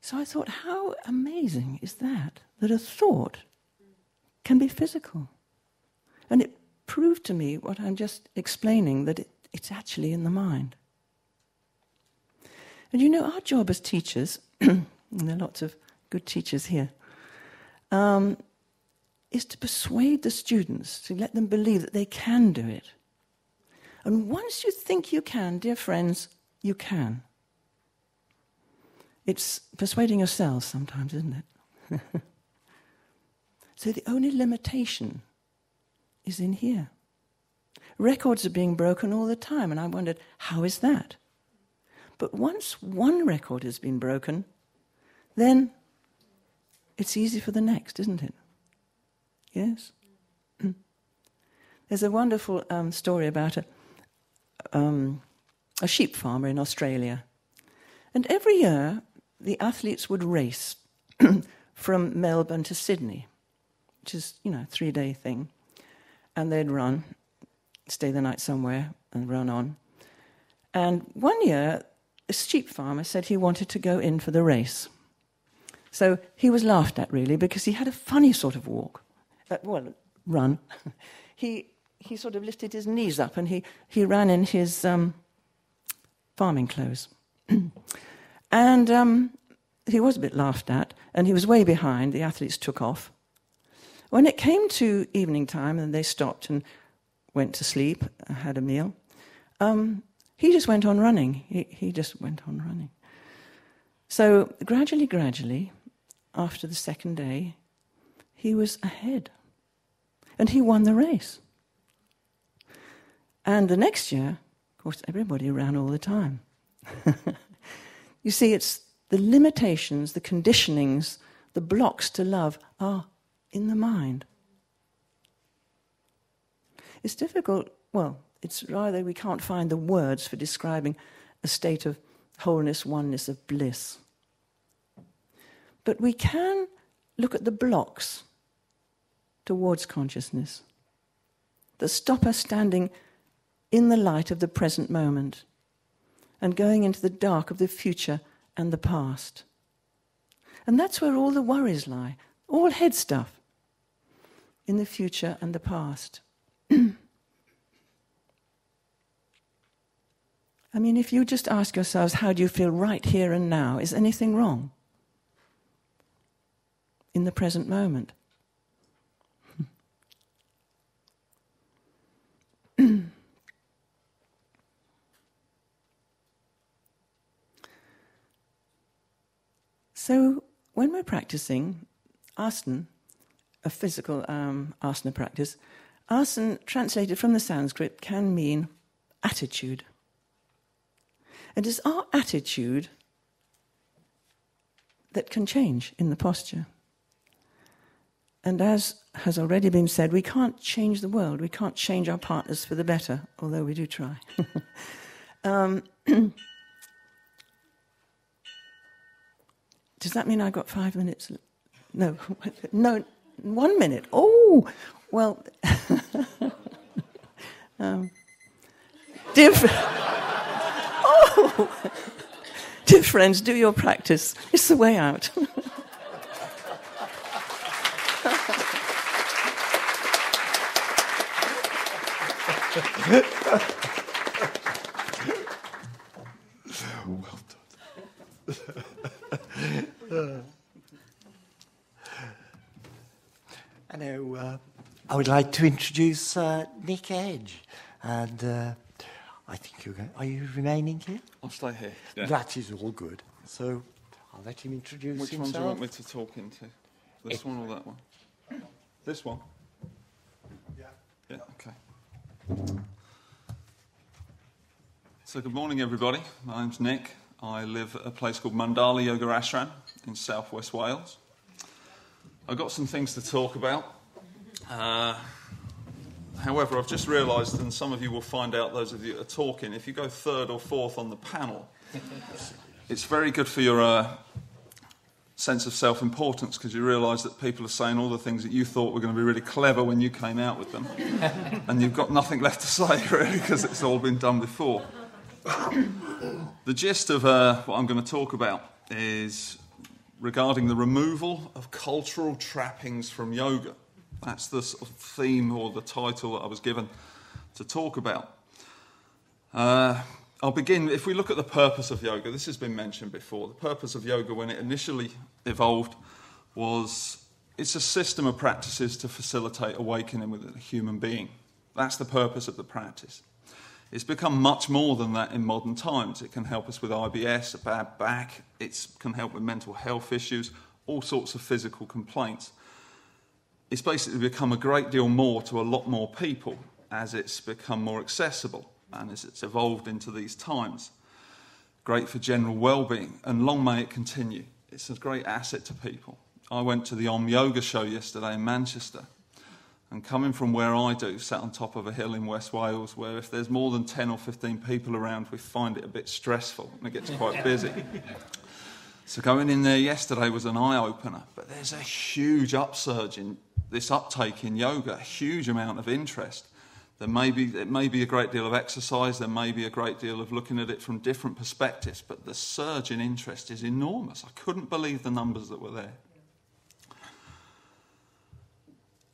So I thought, how amazing is that a thought can be physical? And it proved to me what I'm just explaining, that it's actually in the mind. And you know, our job as teachers, and there are lots of good teachers here, is to persuade the students, to let them believe that they can do it. And once you think you can, dear friends, you can. It's persuading yourselves sometimes, isn't it? So the only limitation is in here. Records are being broken all the time, and I wondered, how is that? But once one record has been broken, then it's easy for the next, isn't it? Yes? There's a wonderful story about a sheep farmer in Australia. And every year, the athletes would race from Melbourne to Sydney, which is, a 3-day thing. And they'd run, stay the night somewhere, and run on. And one year, a sheep farmer said he wanted to go in for the race. So he was laughed at, really, because he had a funny sort of walk. Run. He sort of lifted his knees up and he ran in his farming clothes. And he was a bit laughed at, and he was way behind. The athletes took off. When it came to evening time and they stopped and went to sleep, had a meal, he just went on running. He just went on running. So gradually, after the second day, he was ahead. And he won the race. And the next year, of course, everybody ran all the time. You see, it's the limitations, the conditionings, the blocks to love are in the mind. It's difficult, it's rather we can't find the words for describing a state of wholeness, oneness, of bliss. But we can look at the blocks towards consciousness that stop us standing in the light of the present moment and going into the dark of the future and the past. And that's where all the worries lie, all head stuff, in the future and the past. I mean, if you just ask yourselves, how do you feel right here and now? Is anything wrong in the present moment? So, when we're practicing asana, a physical asana practice, asana, translated from the Sanskrit, can mean attitude. And it's our attitude that can change in the posture. And as has already been said, we can't change the world. We can't change our partners for the better, although we do try. Does that mean I got 5 minutes? No, 1 minute. Oh, well, dear friends, do your practice. It's the way out. Well done. I would like to introduce Nick Edge, and I think you're going. Are you remaining here? I'll stay here. Yeah. That is all good. So I'll let him introduce Which himself. one do you want me to talk into? This one or that one? This one? Yeah. Yeah, okay. So good morning, everybody. My name's Nick. I live at a place called Mandala Yoga Ashram in southwest Wales. I've got some things to talk about. However, I've just realised, and some of you will find out, those of you that are talking, if you go third or fourth on the panel, it's very good for your sense of self-importance, because you realise that people are saying all the things that you thought were going to be really clever when you came out with them, and you've got nothing left to say, really, because it's all been done before. The gist of what I'm going to talk about is regarding the removal of cultural trappings from yoga. That's the sort of theme or the title that I was given to talk about. I'll begin, if we look at the purpose of yoga, this has been mentioned before. The purpose of yoga when it initially evolved was it's a system of practices to facilitate awakening within a human being. That's the purpose of the practice. It's become much more than that in modern times. It can help us with IBS, a bad back, it can help with mental health issues, all sorts of physical complaints. It's basically become a great deal more to a lot more people as it's become more accessible and as it's evolved into these times. Great for general well-being, and long may it continue. It's a great asset to people. I went to the Yoga show yesterday in Manchester, and coming from where I do, sat on top of a hill in West Wales, where if there's more than 10 or 15 people around, we find it a bit stressful and it gets quite busy. So going in there yesterday was an eye-opener, but there's a huge upsurge in this uptake in yoga, a huge amount of interest. It may be a great deal of exercise, there may be a great deal of looking at it from different perspectives, but the surge in interest is enormous. I couldn't believe the numbers that were there.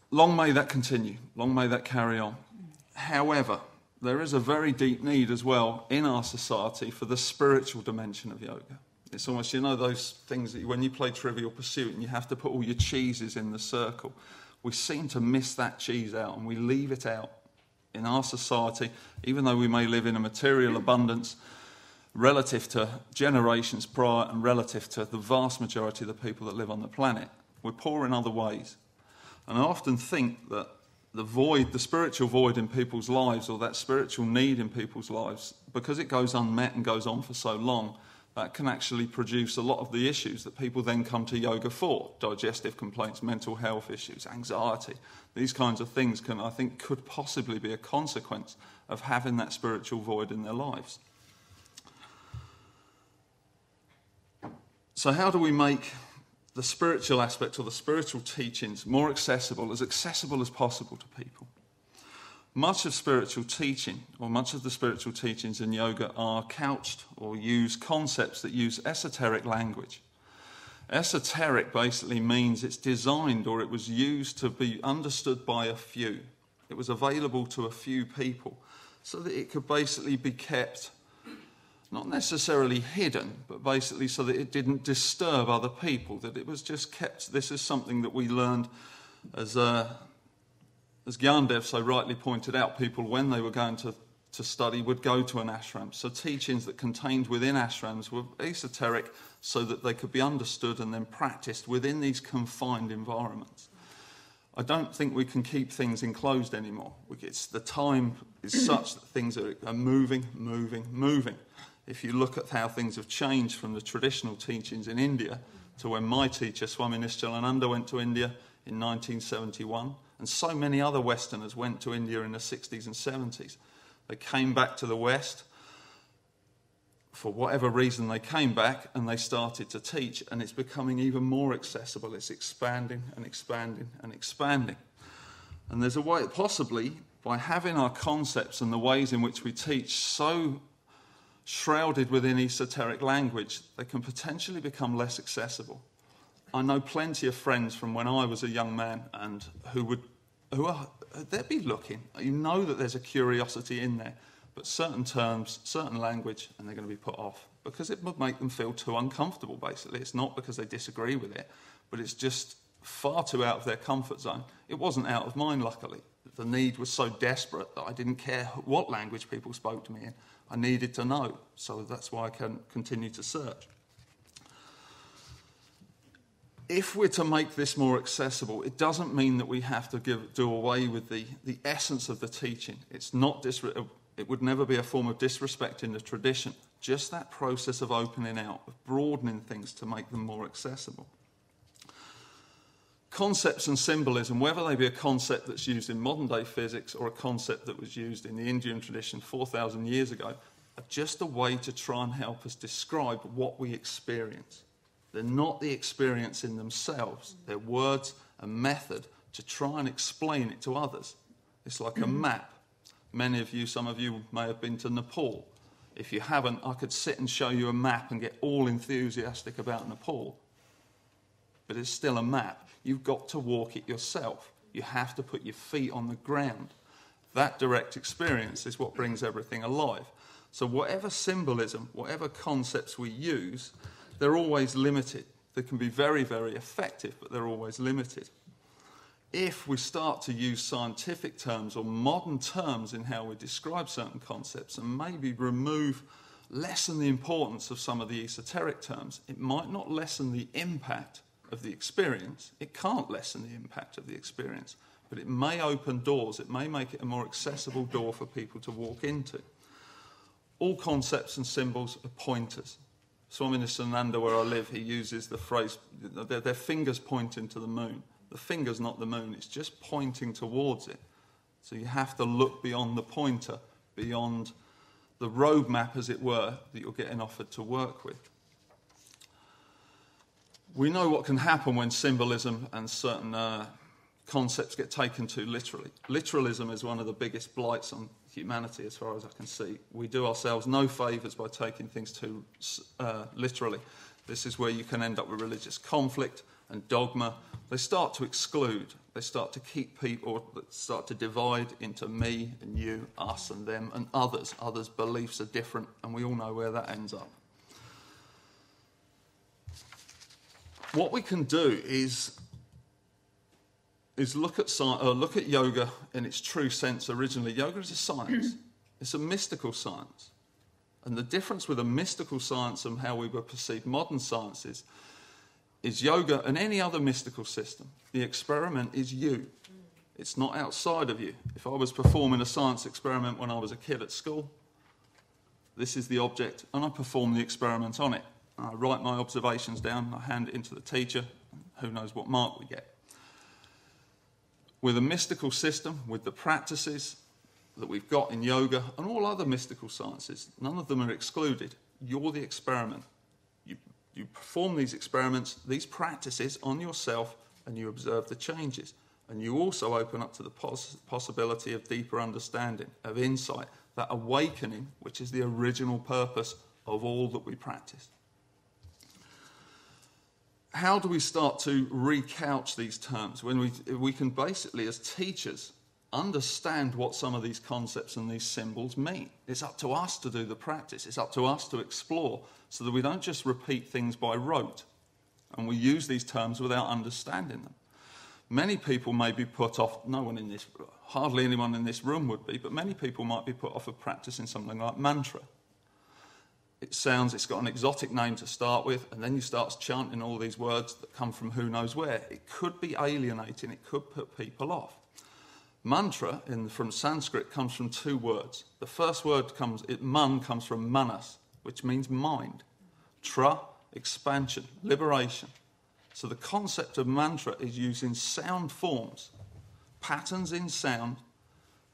Long may that continue, long may that carry on. However, there is a very deep need as well in our society for the spiritual dimension of yoga. It's almost, you know, those things that when you play Trivial Pursuit and you have to put all your cheeses in the circle, we seem to miss that cheese out and we leave it out. In our society, even though we may live in a material abundance relative to generations prior and relative to the vast majority of the people that live on the planet, we're poor in other ways. And I often think that the spiritual void in people's lives, or that spiritual need in people's lives, because it goes unmet and goes on for so long, that can actually produce a lot of the issues that people then come to yoga for. Digestive complaints, mental health issues, anxiety. These kinds of things could possibly be a consequence of having that spiritual void in their lives. So how do we make the spiritual aspect or the spiritual teachings more accessible as possible to people? Much of spiritual teaching, or much of the spiritual teachings in yoga, are couched or use concepts that use esoteric language. Esoteric basically means it's designed, or it was used to be understood by a few. It was available to a few people so that it could basically be kept, not necessarily hidden, but basically so that it didn't disturb other people, that it was just kept. This is something that we learned as Gyandev so rightly pointed out, people when they were going to study would go to an ashram. So teachings that contained within ashrams were esoteric so that they could be understood and then practiced within these confined environments. I don't think we can keep things enclosed anymore. The time is such that things are moving. If you look at how things have changed from the traditional teachings in India to when my teacher, Swami Nishchalananda, went to India in 1971, and so many other Westerners went to India in the 60s and 70s. They came back to the West, for whatever reason they came back, and they started to teach, and it's becoming even more accessible. It's expanding and expanding and expanding. And there's a way, possibly, by having our concepts and the ways in which we teach so shrouded within esoteric language, they can potentially become less accessible. I know plenty of friends from when I was a young man and they'd be looking. You know that there's a curiosity in there, but certain terms, certain language, and they're going to be put off because it would make them feel too uncomfortable, basically. It's not because they disagree with it, but it's just far too out of their comfort zone. It wasn't out of mine, luckily. The need was so desperate that I didn't care what language people spoke to me in. I needed to know, so that's why I can continue to search. If we're to make this more accessible, it doesn't mean that we have to do away with the essence of the teaching. It would never be a form of disrespect in the tradition, just that process of opening out, of broadening things to make them more accessible. Concepts and symbolism, whether they be a concept that's used in modern-day physics or a concept that was used in the Indian tradition 4,000 years ago, are just a way to try and help us describe what we experience. They're not the experience in themselves. They're words and method to try and explain it to others. It's like a map. Some of you may have been to Nepal. If you haven't, I could sit and show you a map and get all enthusiastic about Nepal. But it's still a map. You've got to walk it yourself. You have to put your feet on the ground. That direct experience is what brings everything alive. So whatever symbolism, whatever concepts we use, they're always limited. They can be very, very effective, but they're always limited. If we start to use scientific terms or modern terms in how we describe certain concepts and maybe lessen the importance of some of the esoteric terms, it might not lessen the impact of the experience. It can't lessen the impact of the experience, but it may open doors. It may make it a more accessible door for people to walk into. All concepts and symbols are pointers. Swami Nisananda, where I live, he uses the phrase, their fingers pointing to the moon. The finger's not the moon, it's just pointing towards it. So you have to look beyond the pointer, beyond the roadmap, as it were, that you're getting offered to work with. We know what can happen when symbolism and certain concepts get taken too literally. Literalism is one of the biggest blights on humanity, as far as I can see. We do ourselves no favours by taking things too literally. This is where you can end up with religious conflict and dogma. They start to exclude. They start to keep people, start to divide into me and you, us and them and others. Others' beliefs are different, and we all know where that ends up. What we can do is look at yoga in its true sense originally. Yoga is a science. It's a mystical science. And the difference with a mystical science and how we would perceive modern sciences is yoga and any other mystical system. The experiment is you. It's not outside of you. If I was performing a science experiment when I was a kid at school, this is the object, and I perform the experiment on it. I write my observations down, I hand it into the teacher, who knows what mark we get. With a mystical system, with the practices that we've got in yoga and all other mystical sciences, none of them are excluded. You're the experiment. You perform these experiments, these practices on yourself, and you observe the changes. And you also open up to the possibility of deeper understanding, of insight, that awakening, which is the original purpose of all that we practice. How do we start to recouch these terms when we can basically, as teachers, understand what some of these concepts and these symbols mean? It's up to us to do the practice. It's up to us to explore so that we don't just repeat things by rote and we use these terms without understanding them. Many people may be put off, hardly anyone in this room would be, but many people might be put off of practicing something like mantra. It's got an exotic name to start with, and then you start chanting all these words that come from who knows where. It could be alienating, it could put people off. Mantra, from Sanskrit, comes from two words. The first word man comes from manas, which means mind. Tra, expansion, liberation. So the concept of mantra is using sound forms, patterns in sound,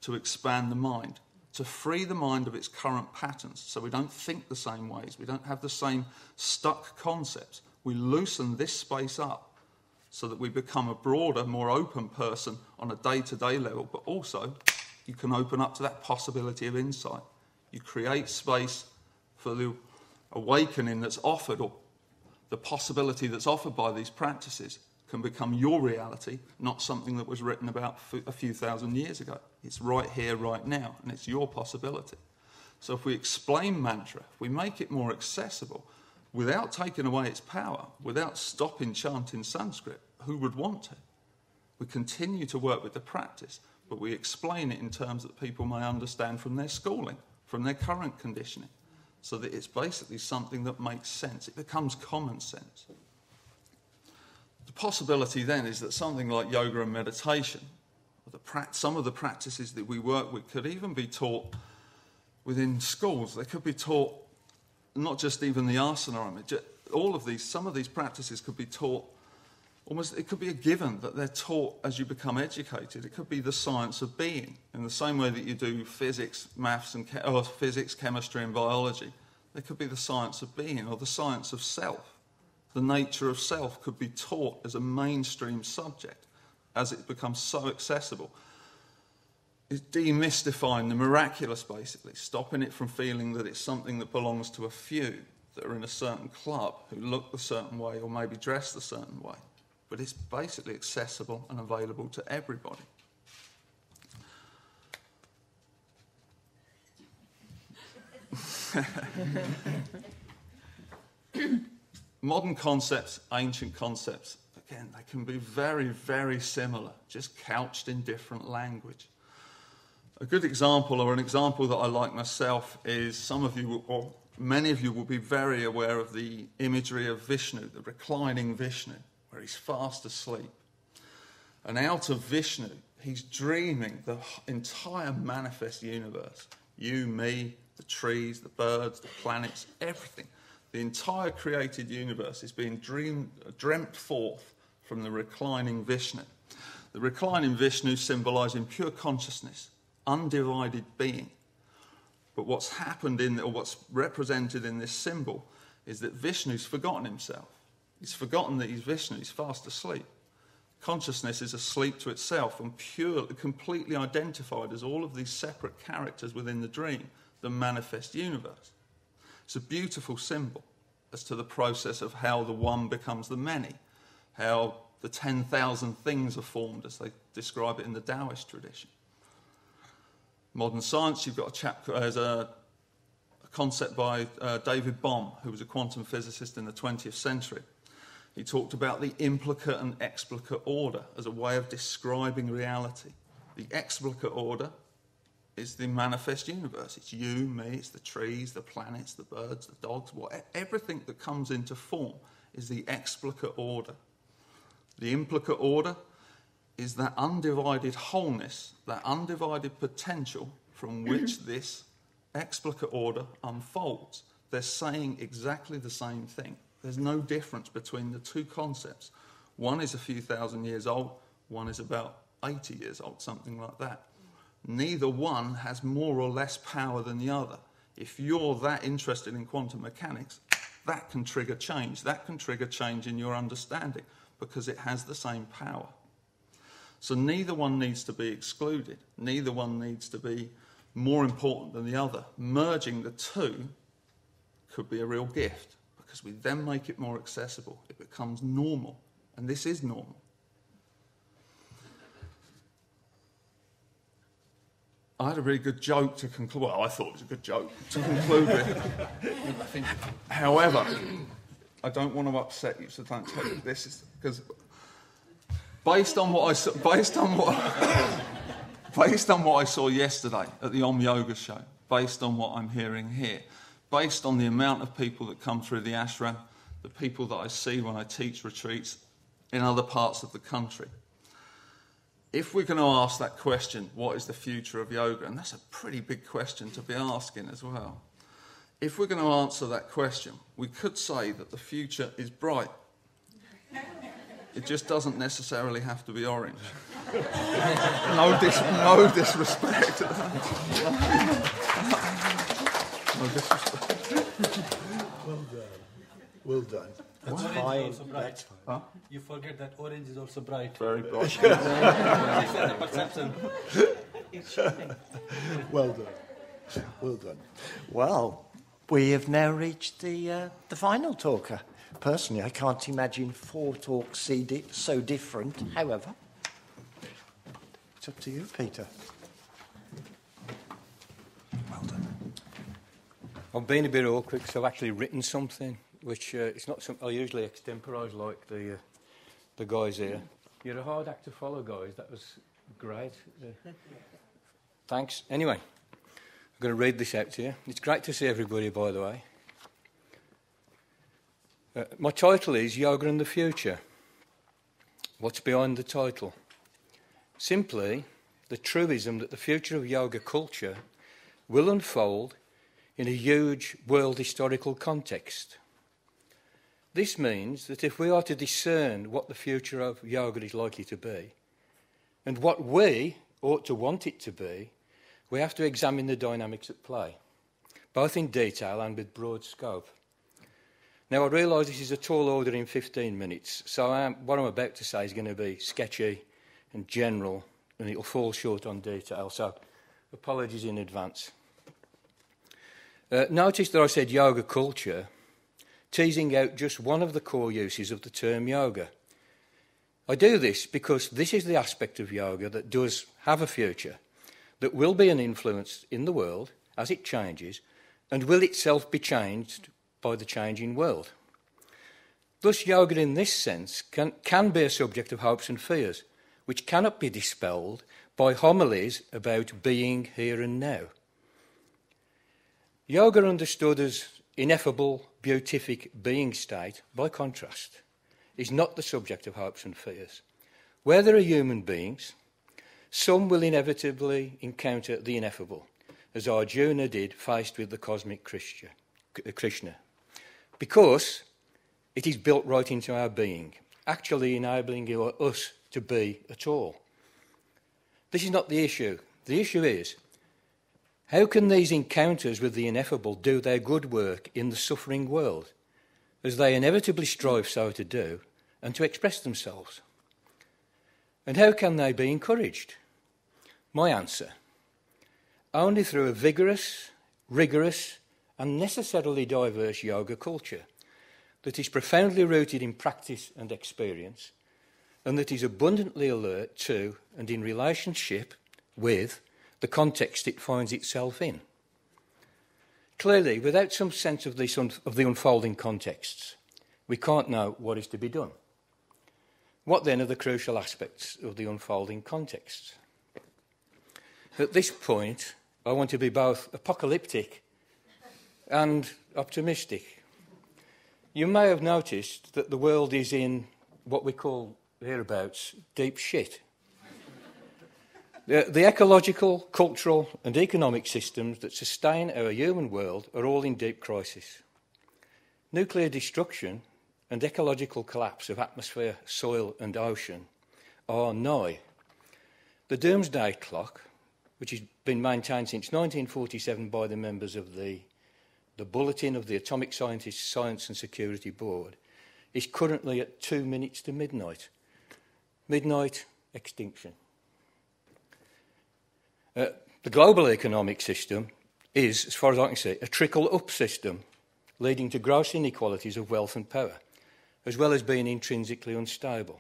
to expand the mind, to free the mind of its current patterns, so we don't think the same ways, we don't have the same stuck concepts. We loosen this space up so that we become a broader, more open person on a day-to-day level, but also you can open up to that possibility of insight. You create space for the awakening that's offered, or the possibility that's offered by these practices can become your reality, not something that was written about a few thousand years ago. It's right here, right now, and it's your possibility. So if we explain mantra, if we make it more accessible, without taking away its power, without stopping chanting Sanskrit, who would want to? We continue to work with the practice, but we explain it in terms that people may understand from their schooling, from their current conditioning, so that it's basically something that makes sense. It becomes common sense. The possibility then is that something like yoga and meditation, some of the practices that we work with, could even be taught within schools. They could be taught, not just even the asana, some of these practices could be taught, it could be a given that they're taught as you become educated. It could be the science of being, in the same way that you do physics, maths, physics, chemistry and biology. There could be the science of being or the science of self. The nature of self could be taught as a mainstream subject as it becomes so accessible. It's demystifying the miraculous, basically, stopping it from feeling that it's something that belongs to a few that are in a certain club who look a certain way or maybe dressed a certain way. But it's basically accessible and available to everybody. Modern concepts, ancient concepts, again, they can be very, very similar, just couched in different language. A good example, or an example that I like myself, is some of you, or many of you will be very aware of the imagery of Vishnu, the reclining Vishnu, where he's fast asleep. And out of Vishnu, he's dreaming the entire manifest universe. You, me, the trees, the birds, the planets, everything. The entire created universe is being dreamt forth from the reclining Vishnu. The reclining Vishnu symbolising pure consciousness, undivided being. But what's happened or what's represented in this symbol is that Vishnu's forgotten himself. He's forgotten that he's Vishnu, he's fast asleep. Consciousness is asleep to itself and completely identified as all of these separate characters within the dream, the manifest universe. It's a beautiful symbol as to the process of how the one becomes the many, how the 10,000 things are formed, as they describe it in the Taoist tradition. Modern science, you've got a concept by David Bohm, who was a quantum physicist in the 20th century. He talked about the implicate and explicate order as a way of describing reality. The explicate order is the manifest universe. It's you, me, it's the trees, the planets, the birds, the dogs, everything that comes into form is the explicate order. The implicate order is that undivided wholeness, that undivided potential from which this explicate order unfolds. They're saying exactly the same thing. There's no difference between the two concepts. One is a few thousand years old, one is about 80 years old, something like that. Neither one has more or less power than the other. If you're that interested in quantum mechanics, that can trigger change. That can trigger change in your understanding because it has the same power. So neither one needs to be excluded. Neither one needs to be more important than the other. Merging the two could be a real gift because we then make it more accessible. It becomes normal, and this is normal. I had a really good joke to conclude. Well, I thought it was a good joke to conclude with. However, I don't want to upset you, so don't take it. This is because based on what I saw yesterday at the Om Yoga show, based on what I'm hearing here, based on the amount of people that come through the ashram, the people that I see when I teach retreats in other parts of the country. If we're going to ask that question, what is the future of yoga? And that's a pretty big question to be asking as well. If we're going to answer that question, we could say that the future is bright. It just doesn't necessarily have to be orange. No disrespect. No disrespect. Well done. That's fine. That's fine. Huh? You forget that orange is also bright. Very bright. Well done. Well done. Well, we have now reached the final talker. Personally, I can't imagine 4 talks so different. However, it's up to you, Peter. Well done. I've been a bit awkward because I've actually written something, which it's not something I usually extemporise like the guys here. You're a hard act to follow, guys. That was great. Thanks. Anyway, I'm going to read this out to you. It's great to see everybody, by the way. My title is Yoga and the Future. What's behind the title? Simply, the truism that the future of yoga culture will unfold in a huge world historical context. This means that if we are to discern what the future of yoga is likely to be, and what we ought to want it to be, we have to examine the dynamics at play, both in detail and with broad scope. Now, I realise this is a tall order in 15 minutes, so what I'm about to say is going to be sketchy and general, and it'll fall short on detail, so apologies in advance. Notice that I said yoga culture, teasing out just one of the core uses of the term yoga. I do this because this is the aspect of yoga that does have a future, that will be an influence in the world as it changes, and will itself be changed by the changing world. Thus, yoga in this sense can be a subject of hopes and fears, which cannot be dispelled by homilies about being here and now. Yoga, understood as ineffable, beatific being state, by contrast, is not the subject of hopes and fears. Where there are human beings, some will inevitably encounter the ineffable, as Arjuna did faced with the cosmic Krishna, because it is built right into our being, actually enabling us to be at all. This is not the issue. The issue is, how can these encounters with the ineffable do their good work in the suffering world, as they inevitably strive so to do, and to express themselves? And how can they be encouraged? My answer: only through a vigorous, rigorous, and necessarily diverse yoga culture that is profoundly rooted in practice and experience, and that is abundantly alert to and in relationship with the context it finds itself in. Clearly, without some sense of the unfolding contexts, we can't know what is to be done. What then are the crucial aspects of the unfolding contexts? At this point, I want to be both apocalyptic and optimistic. You may have noticed that the world is in what we call hereabouts deep shit. The ecological, cultural and economic systems that sustain our human world are all in deep crisis. Nuclear destruction and ecological collapse of atmosphere, soil and ocean are nigh. The doomsday clock, which has been maintained since 1947 by the members of the Bulletin of the Atomic Scientists Science and Security Board, is currently at 2 minutes to midnight. Midnight extinction. The global economic system is, as far as I can see, a trickle-up system leading to gross inequalities of wealth and power, as well as being intrinsically unstable.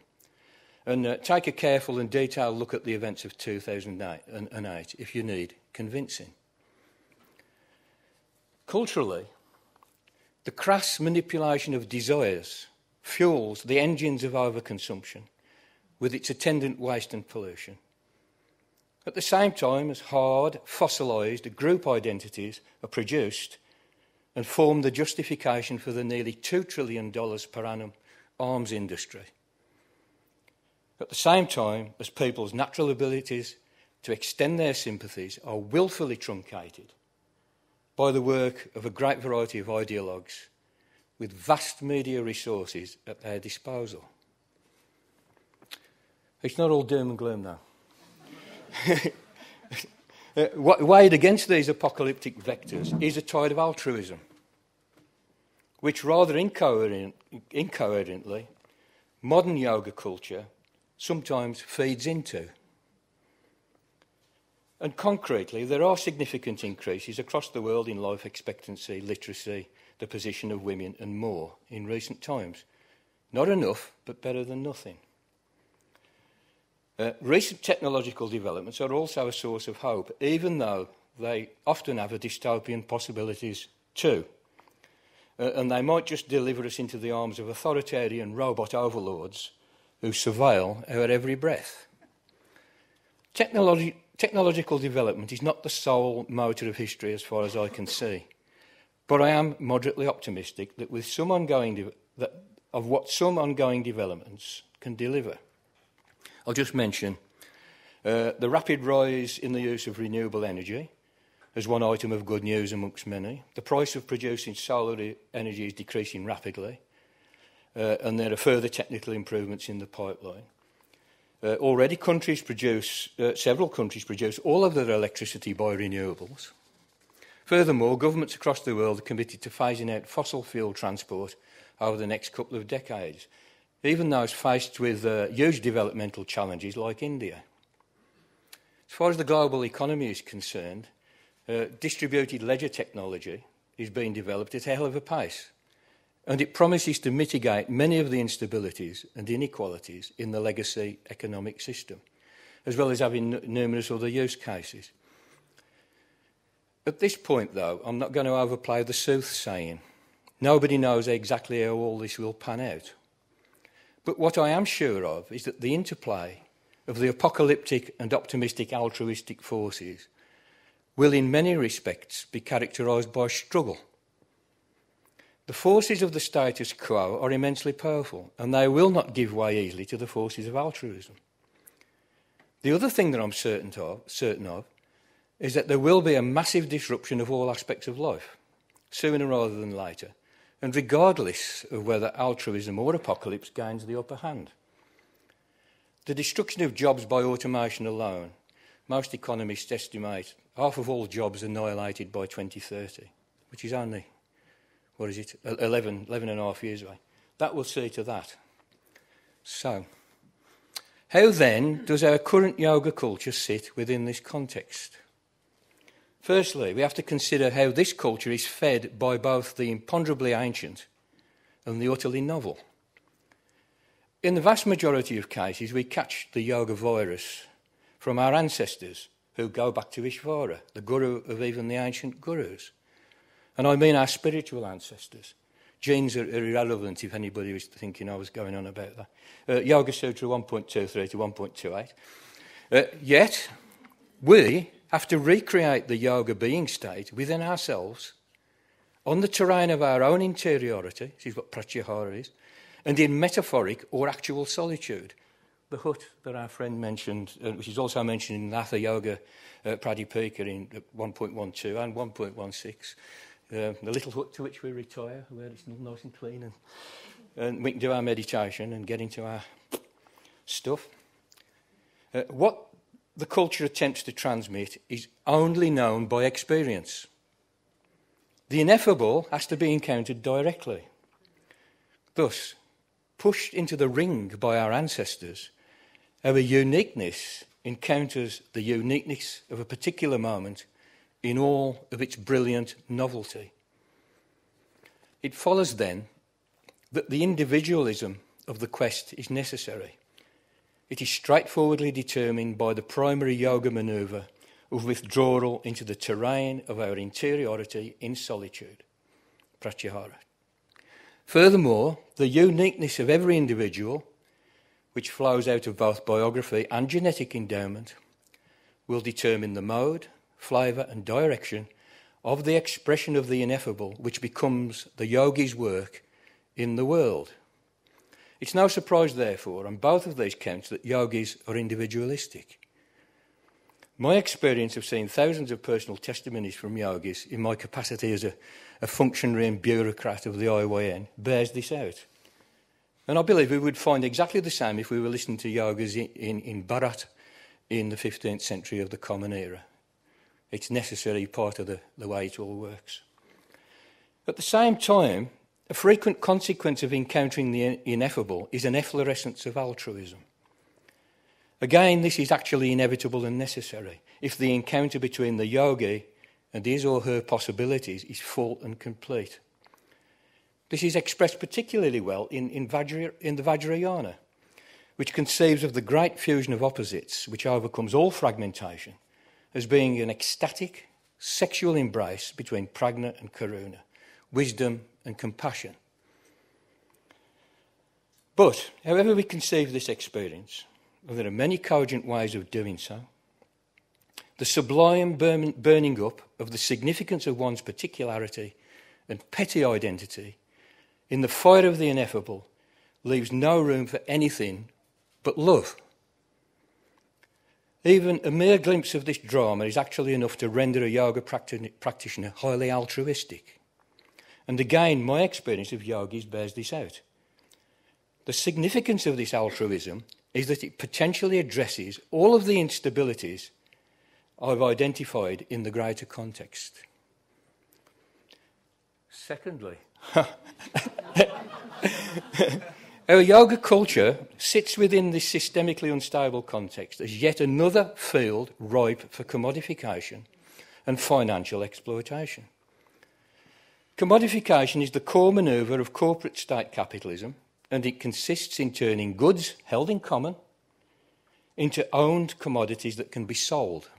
And take a careful and detailed look at the events of 2008 if you need convincing. Culturally, the crass manipulation of desires fuels the engines of overconsumption with its attendant waste and pollution. At the same time as hard, fossilised group identities are produced and form the justification for the nearly $2 trillion per annum arms industry. At the same time as people's natural abilities to extend their sympathies are willfully truncated by the work of a great variety of ideologues with vast media resources at their disposal. It's not all doom and gloom, though. Weighed against these apocalyptic vectors is a tide of altruism, which rather incoherently modern yoga culture sometimes feeds into. And concretely, there are significant increases across the world in life expectancy, literacy, the position of women and more in recent times. Not enough, but better than nothing. Recent technological developments are also a source of hope, even though they often have a dystopian possibilities too. And they might just deliver us into the arms of authoritarian robot overlords who surveil our every breath. Technological development is not the sole motor of history as far as I can see, but I am moderately optimistic that with some ongoing what some ongoing developments can deliver. I'll just mention the rapid rise in the use of renewable energy as one item of good news amongst many. The price of producing solar energy is decreasing rapidly, and there are further technical improvements in the pipeline. Already several countries produce all of their electricity by renewables. Furthermore, governments across the world are committed to phasing out fossil fuel transport over the next couple of decades, even those faced with huge developmental challenges like India. As far as the global economy is concerned, distributed ledger technology is being developed at a hell of a pace, and it promises to mitigate many of the instabilities and inequalities in the legacy economic system, as well as having numerous other use cases. At this point, though, I'm not going to overplay the soothsaying. Nobody knows exactly how all this will pan out. But what I am sure of is that the interplay of the apocalyptic and optimistic altruistic forces will in many respects be characterised by struggle. The forces of the status quo are immensely powerful, and they will not give way easily to the forces of altruism. The other thing that I'm certain of is that there will be a massive disruption of all aspects of life, sooner rather than later, and regardless of whether altruism or apocalypse gains the upper hand. The destruction of jobs by automation alone, most economists estimate half of all jobs annihilated by 2030, which is only, 11 and a half years away. That will see to that. So, how then does our current yoga culture sit within this context? Firstly, we have to consider how this culture is fed by both the imponderably ancient and the utterly novel. In the vast majority of cases, we catch the yoga virus from our ancestors who go back to Ishvara, the guru of even the ancient gurus. And I mean our spiritual ancestors. Genes are irrelevant if anybody was thinking I was going on about that. Yoga Sutra 1.23 to 1.28. Yet, we have to recreate the yoga being state within ourselves, on the terrain of our own interiority, this is what pratyahara is, and in metaphoric or actual solitude. The hut that our friend mentioned, which is also mentioned in Hatha Yoga Pradipika in 1.12 and 1.16, the little hut to which we retire, where it's nice and clean, and we can do our meditation and get into our stuff. What the culture attempts to transmit is only known by experience. The ineffable has to be encountered directly. Thus, pushed into the ring by our ancestors, our uniqueness encounters the uniqueness of a particular moment in all of its brilliant novelty. It follows then that the individualism of the quest is necessary. It is straightforwardly determined by the primary yoga manoeuvre of withdrawal into the terrain of our interiority in solitude, pratyahara. Furthermore, the uniqueness of every individual, which flows out of both biography and genetic endowment, will determine the mode, flavour and direction of the expression of the ineffable, which becomes the yogi's work in the world. It's no surprise, therefore, on both of these counts that yogis are individualistic. My experience of seeing thousands of personal testimonies from yogis in my capacity as a functionary and bureaucrat of the IYN bears this out. And I believe we would find exactly the same if we were listening to yogas in Bharat in the 15th century of the Common Era. It's necessary part of the way it all works. At the same time, a frequent consequence of encountering the ineffable is an efflorescence of altruism. Again, this is actually inevitable and necessary if the encounter between the yogi and his or her possibilities is full and complete. This is expressed particularly well in the Vajrayana, which conceives of the great fusion of opposites which overcomes all fragmentation as being an ecstatic, sexual embrace between prajna and karuna, wisdom and compassion. But, however we conceive this experience, and there are many cogent ways of doing so, the sublime burning up of the significance of one's particularity and petty identity in the fire of the ineffable leaves no room for anything but love. Even a mere glimpse of this drama is actually enough to render a yoga practitioner highly altruistic. And again, my experience of yogis bears this out. The significance of this altruism is that it potentially addresses all of the instabilities I've identified in the greater context. Secondly, our yoga culture sits within this systemically unstable context as yet another field ripe for commodification and financial exploitation. Commodification is the core manoeuvre of corporate state capitalism, and it consists in turning goods held in common into owned commodities that can be sold.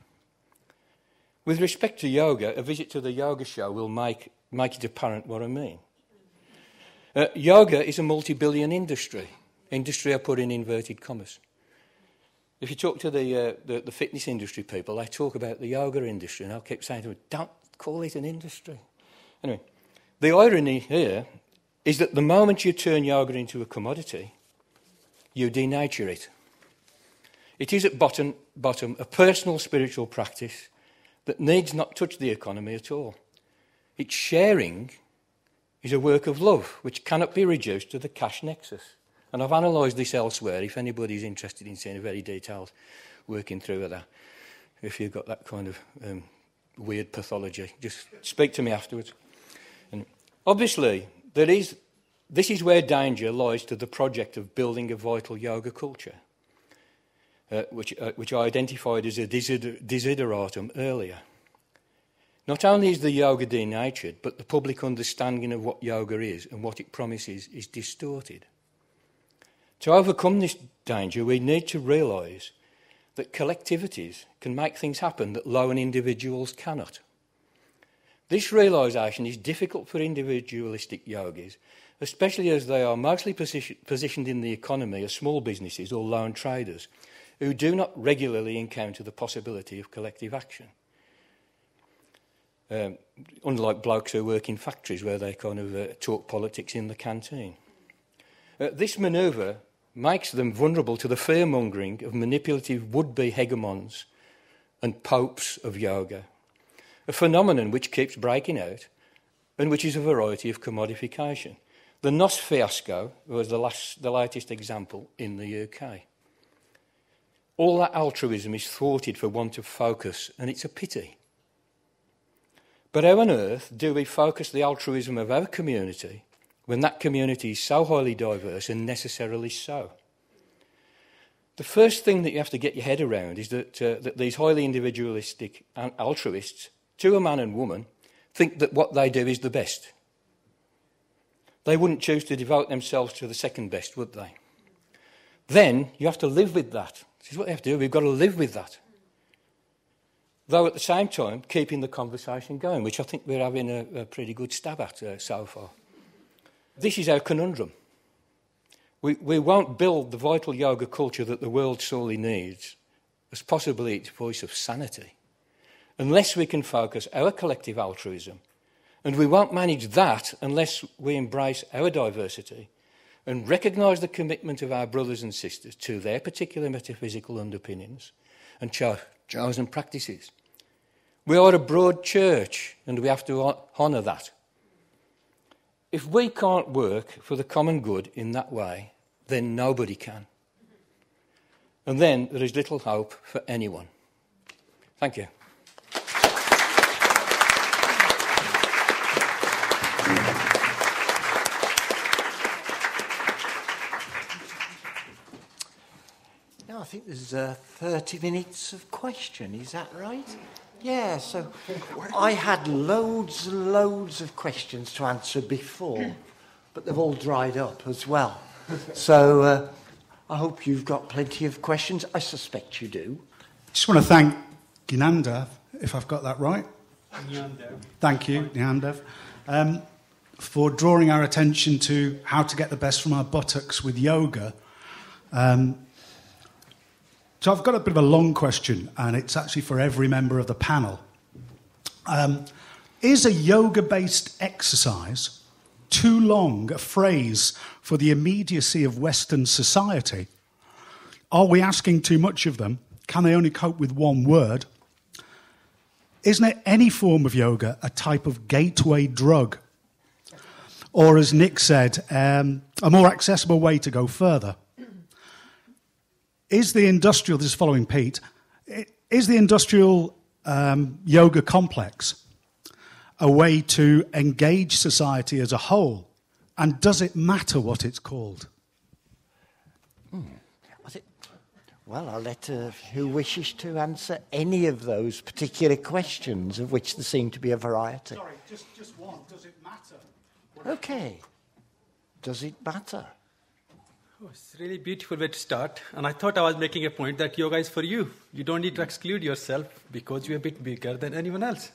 With respect to yoga, a visit to the yoga show will make it apparent what I mean. Yoga is a multi-billion industry. Industry I put in inverted commas. If you talk to the fitness industry people, they talk about the yoga industry, and I'll keep saying to them, don't call it an industry. Anyway, the irony here is that the moment you turn yoga into a commodity, you denature it. It is at bottom a personal spiritual practice that needs not touch the economy at all. Its sharing is a work of love which cannot be reduced to the cash nexus. And I've analysed this elsewhere, if anybody's interested in seeing a very detailed working through of that. If you've got that kind of weird pathology, just speak to me afterwards. And obviously, this is where danger lies to the project of building a vital yoga culture, which I identified as a desideratum earlier. Not only is the yoga denatured, but the public understanding of what yoga is and what it promises is distorted. To overcome this danger, we need to realise that collectivities can make things happen that lone individuals cannot. This realisation is difficult for individualistic yogis, especially as they are mostly positioned in the economy as small businesses or lone traders who do not regularly encounter the possibility of collective action. Unlike blokes who work in factories where they kind of talk politics in the canteen. This manoeuvre makes them vulnerable to the fear-mongering of manipulative would-be hegemons and popes of yoga, a phenomenon which keeps breaking out and which is a variety of commodification. The NOS fiasco was the latest example in the UK. All that altruism is thwarted for want of focus, and it's a pity. But how on earth do we focus the altruism of our community when that community is so highly diverse and necessarily so? The first thing that you have to get your head around is that these highly individualistic altruists, to a man and woman, think that what they do is the best. They wouldn't choose to devote themselves to the second best, would they? Then you have to live with that. This is what they have to do. We've got to live with that. Though at the same time, keeping the conversation going, which I think we're having a pretty good stab at so far. This is our conundrum. We won't build the vital yoga culture that the world sorely needs as possibly its voice of sanity unless we can focus our collective altruism. And we won't manage that unless we embrace our diversity and recognise the commitment of our brothers and sisters to their particular metaphysical underpinnings and chosen practices. We are a broad church and we have to honour that. If we can't work for the common good in that way, then nobody can. And then there is little hope for anyone. Thank you. Now I think there's 30 minutes of question, is that right? Yeah, so I had loads and loads of questions to answer before, but they've all dried up as well. So I hope you've got plenty of questions. I suspect you do. Just want to thank Gnandev, if I've got that right. Gnandev. Thank you, Gnandev, for drawing our attention to how to get the best from our buttocks with yoga. So I've got a bit of a long question, and it's actually for every member of the panel. Is a yoga-based exercise too long a phrase for the immediacy of Western society? Are we asking too much of them? Can they only cope with one word? Isn't it any form of yoga a type of gateway drug? Or, as Nick said, a more accessible way to go further? Is the industrial, this is following Pete, is the industrial yoga complex a way to engage society as a whole? And does it matter what it's called? Well, I'll let who wishes to answer any of those particular questions, of which there seem to be a variety. Sorry, just one. Does it matter? Okay. Does it matter? Oh, it's a really beautiful way to start. And I thought I was making a point that yoga is for you. You don't need to exclude yourself because you're a bit bigger than anyone else.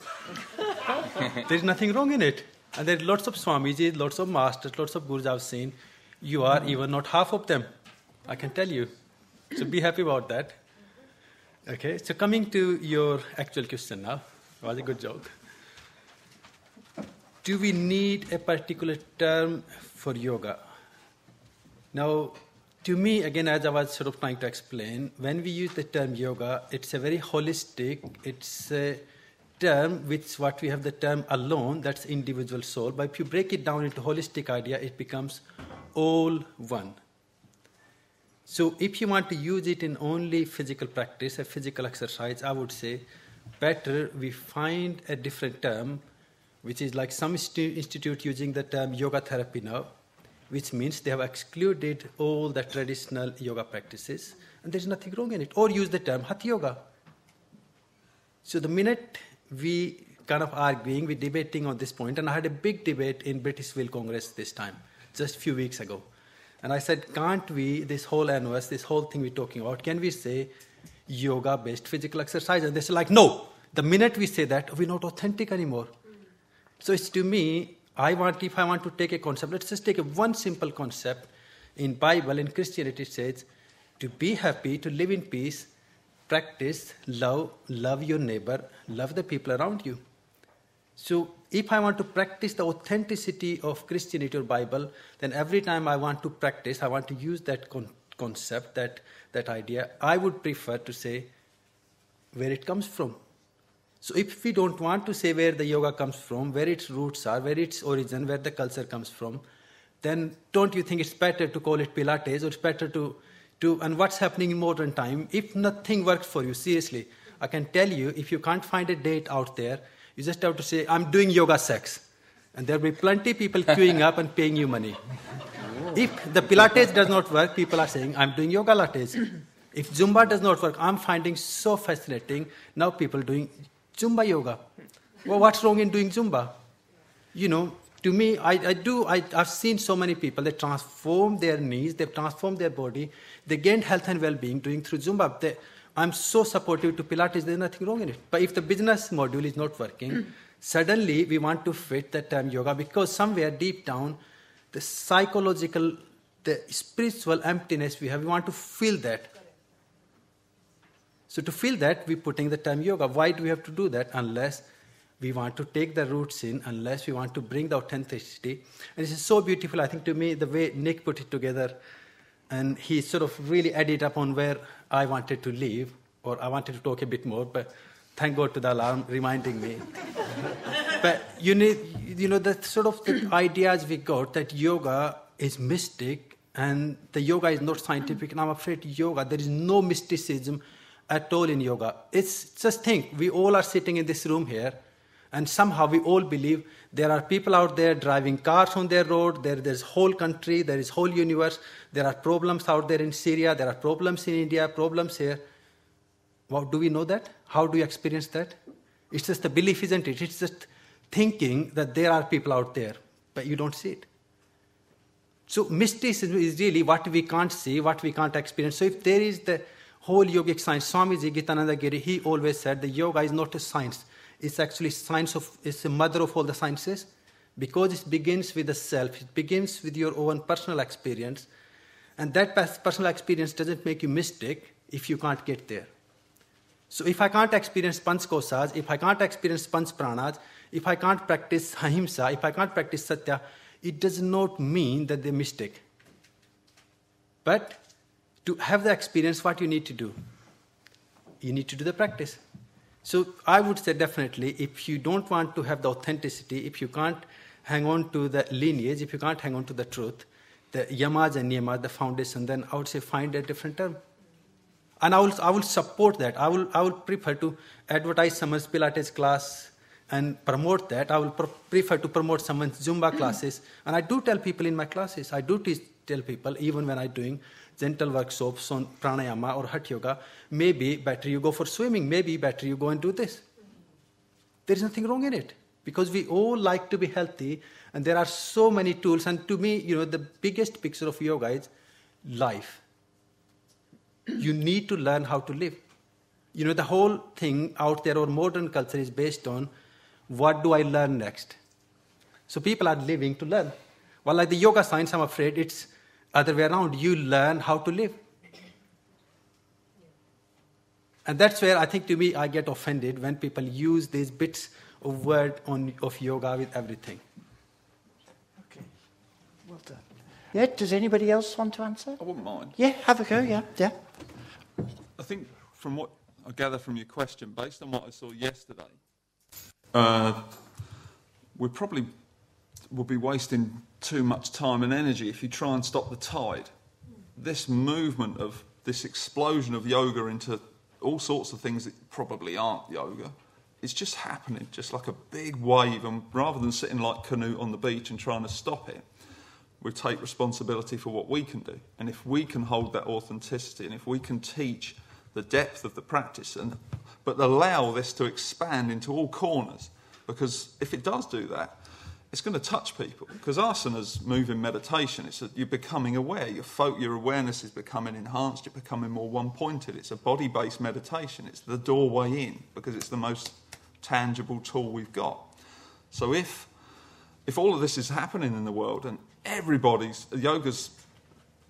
There's nothing wrong in it. And there's lots of Swamijis, lots of masters, lots of gurus I've seen. You are even not half of them, I can tell you. So be happy about that. Okay, so coming to your actual question now. It was a good joke. Do we need a particular term for yoga? Now, to me, again, as I was sort of trying to explain, when we use the term yoga, it's a very holistic, it's a term which what we have the term alone, that's individual soul. But if you break it down into holistic idea, it becomes all one. So if you want to use it in only physical practice, a physical exercise, I would say better we find a different term, which is like some institute using the term yoga therapy now, which means they have excluded all the traditional yoga practices, and there's nothing wrong in it. Or use the term Hatha Yoga. So the minute we kind of arguing, we're debating on this point, and I had a big debate in British Will Congress this time, just a few weeks ago. And I said, can't we, this whole NOS, this whole thing we're talking about, can we say yoga-based physical exercise? And they said, like, no. The minute we say that, we're not authentic anymore. So it's to me, if I want to take a concept, let's just take one simple concept. In Bible, in Christianity, it says, to be happy, to live in peace, practice, love your neighbor, love the people around you. So if I want to practice the authenticity of Christianity or Bible, then every time I want to practice, I want to use that concept, that idea, I would prefer to say where it comes from. So if we don't want to say where the yoga comes from, where its roots are, where its origin, where the culture comes from, then don't you think it's better to call it Pilates, or it's better to and what's happening in modern time, if nothing works for you, seriously, I can tell you, if you can't find a date out there, you just have to say, I'm doing yoga sex. And there'll be plenty of people queuing up and paying you money. If the Pilates does not work, people are saying, I'm doing yoga lattes. If Zumba does not work, I'm finding so fascinating, now people doing Zumba yoga. Well, what's wrong in doing Zumba? You know, to me, I've seen so many people, they transform their knees, they've transformed their body, they gained health and well-being doing through Zumba. I'm so supportive to Pilates, there's nothing wrong in it. But if the business module is not working, suddenly we want to fit the term yoga, because somewhere deep down, the psychological, the spiritual emptiness we have, we want to fill that. So to fill that, we're putting the term yoga. Why do we have to do that? Unless we want to take the roots in, unless we want to bring the authenticity. And this is so beautiful, I think, to me, the way Nick put it together. And he sort of really added up on where I wanted to leave, or I wanted to talk a bit more, but thank God to the alarm reminding me. But you know, the sort of the ideas we got that yoga is mystic and the yoga is not scientific, and I'm afraid yoga, there is no mysticism at all in yoga. It's just think, we all are sitting in this room here, and somehow we all believe there are people out there driving cars on their road, there's whole country, there is whole universe, there are problems out there in Syria, there are problems in India, problems here. Well, do we know that? How do you experience that? It's just the belief, isn't it? It's just thinking that there are people out there, but you don't see it. So mysticism is really what we can't see, what we can't experience. So if there is the whole yogic science, Swamiji Gitananda Giri, he always said the yoga is not a science. It's actually it's the mother of all the sciences, because it begins with the self. It begins with your own personal experience. And that personal experience doesn't make you mystic if you can't get there. So if I can't experience Panch Kosas, if I can't experience Panch Pranas, if I can't practice Ahimsa, if I can't practice Satya, it does not mean that they're mystic. But to have the experience, what you need to do? You need to do the practice. So I would say definitely, if you don't want to have the authenticity, if you can't hang on to the lineage, if you can't hang on to the truth, the yamas and niyamas, the foundation, then I would say find a different term. And I will support that. I will prefer to advertise someone's Pilates class and promote that. I will prefer to promote someone's Zumba classes. And I do tell people in my classes, I do tell people, even when I'm doing gentle workshops on pranayama or hatha yoga, maybe better you go for swimming, maybe better you go and do this. There is nothing wrong in it, because we all like to be healthy, and there are so many tools. And to me, the biggest picture of yoga is life. You need to learn how to live. The whole thing out there, or modern culture, is based on what do I learn next? So people are living to learn. Well, like the yoga science, I'm afraid it's other way around. You learn how to live. And that's where I think, to me, I get offended when people use these bits of word of yoga with everything. Okay, well done. Yeah, does anybody else want to answer? I wouldn't mind. Yeah, have a go, yeah. I think from what I gather from your question, based on what I saw yesterday, we probably will be wasting too much time and energy if you try and stop the tide. This movement of this explosion of yoga into all sorts of things that probably aren't yoga, it's just happening, just like a big wave. And rather than sitting like Canute on the beach and trying to stop it, we take responsibility for what we can do. And if we can hold that authenticity, and if we can teach the depth of the practice, but allow this to expand into all corners, because if it does do that, it's going to touch people. Because asana's moving meditation. You're becoming aware. Your awareness is becoming enhanced. You're becoming more one-pointed. It's a body-based meditation. It's the doorway in, because it's the most tangible tool we've got. So if all of this is happening in the world, and yoga's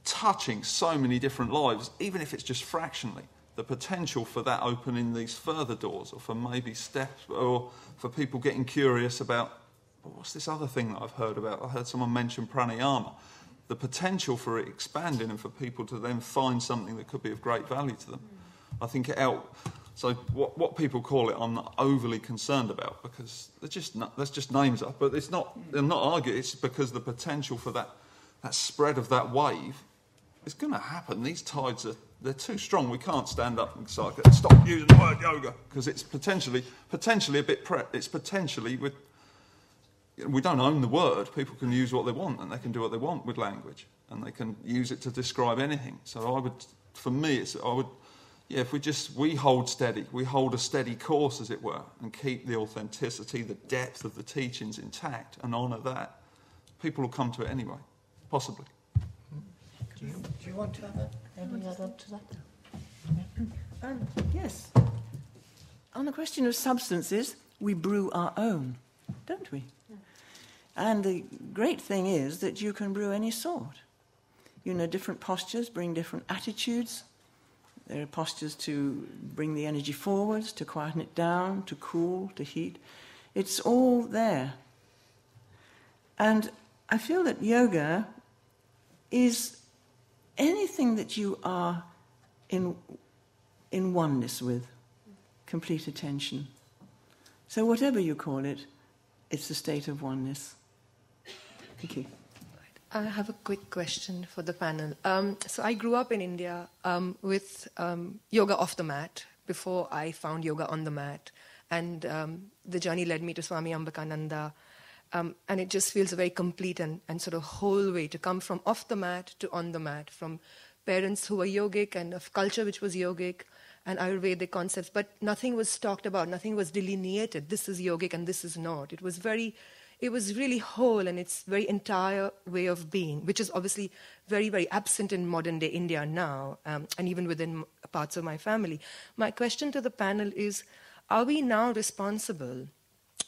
touching so many different lives, even if it's just fractionally, the potential for that opening these further doors, or for maybe steps, or for people getting curious about, what's this other thing that I've heard about? I heard someone mention pranayama. The potential for it expanding, and for people to then find something that could be of great value to them. I think so what people call it, I'm not overly concerned about, because that's just names up. But I'm not arguing. It's because the potential for that spread of that wave is going to happen. These tides they're too strong. We can't stand up and stop using the word yoga, because it's potentially a bit. It's potentially with. We don't own the word. People can use what they want, and they can do what they want with language, and they can use it to describe anything. So if we hold steady, we hold a steady course, as it were, and keep the authenticity, the depth of the teachings intact, and honour that, people will come to it anyway, possibly. Do you want to have any add-on to that? Yes. On the question of substances, we brew our own, don't we? And the great thing is that you can brew any sort. Different postures bring different attitudes. There are postures to bring the energy forwards, to quieten it down, to cool, to heat. It's all there. And I feel that yoga is anything that you are in oneness with, complete attention. So whatever you call it, it's a state of oneness. Thank you. I have a quick question for the panel. So I grew up in India with yoga off the mat before I found yoga on the mat. And the journey led me to Swami Ambakananda. And it just feels a very complete and sort of whole way to come from off the mat to on the mat, from parents who were yogic and of culture which was yogic and Ayurvedic concepts. But nothing was talked about, nothing was delineated. This is yogic and this is not. It was really whole, and it's very entire way of being, which is obviously very, very absent in modern-day India now, and even within parts of my family. My question to the panel is, are we now responsible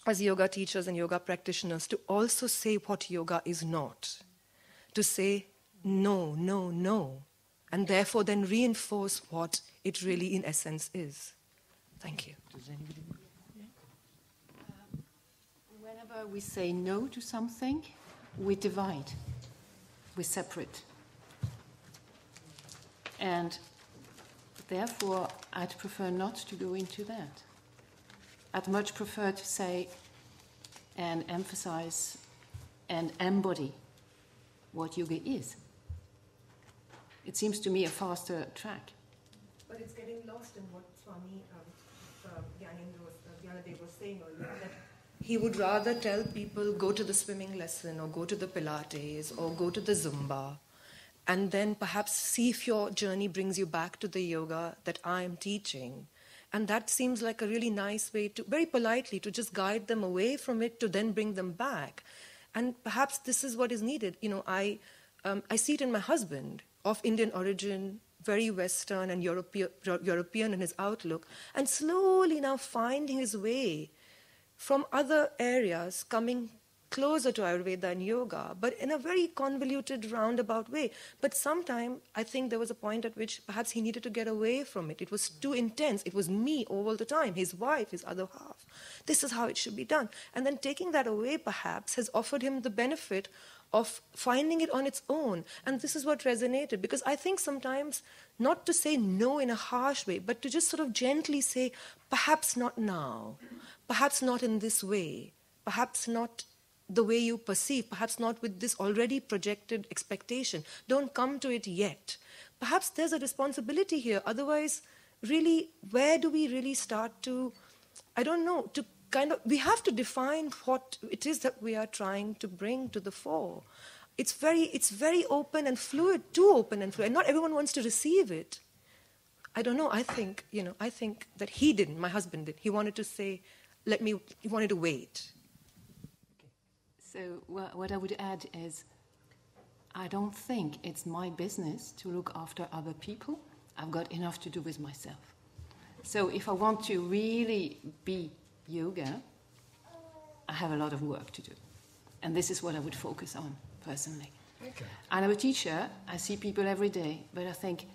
as yoga teachers and yoga practitioners to also say what yoga is not? To say no, no, no, and therefore then reinforce what it really in essence is? Thank you. Does anybody... Whenever we say no to something, we divide, we separate. And therefore, I'd prefer not to go into that. I'd much prefer to say and emphasize and embody what yoga is. It seems to me a faster track. But it's getting lost in what Swami Gyanendra was saying earlier, that he would rather tell people, go to the swimming lesson or go to the Pilates or go to the Zumba, and then perhaps see if your journey brings you back to the yoga that I am teaching. And that seems like a really nice way to, very politely, to just guide them away from it to then bring them back. And perhaps this is what is needed. You know, I see it in my husband, of Indian origin, very Western and European in his outlook, and slowly now finding his way from other areas, coming closer to Ayurveda and yoga, but in a very convoluted, roundabout way. But sometime, I think there was a point at which perhaps he needed to get away from it. It was too intense. It was me all the time, his wife, his other half. This is how it should be done. And then taking that away, perhaps, has offered him the benefit of finding it on its own. And this is what resonated, because I think sometimes not to say no in a harsh way, but to just sort of gently say, perhaps not now, perhaps not in this way, perhaps not the way you perceive, perhaps not with this already projected expectation. Don't come to it yet. Perhaps there's a responsibility here. Otherwise, really, where do we really start to, I don't know, to kind of, we have to define what it is that we are trying to bring to the fore. It's very open and fluid, too open and fluid. And not everyone wants to receive it. I don't know, I think that he didn't, my husband did. He wanted to say, he wanted to wait. So what I would add is, I don't think it's my business to look after other people. I've got enough to do with myself. So if I want to really be yoga, I have a lot of work to do. And this is what I would focus on, personally. Okay. And I'm a teacher. I see people every day. But I think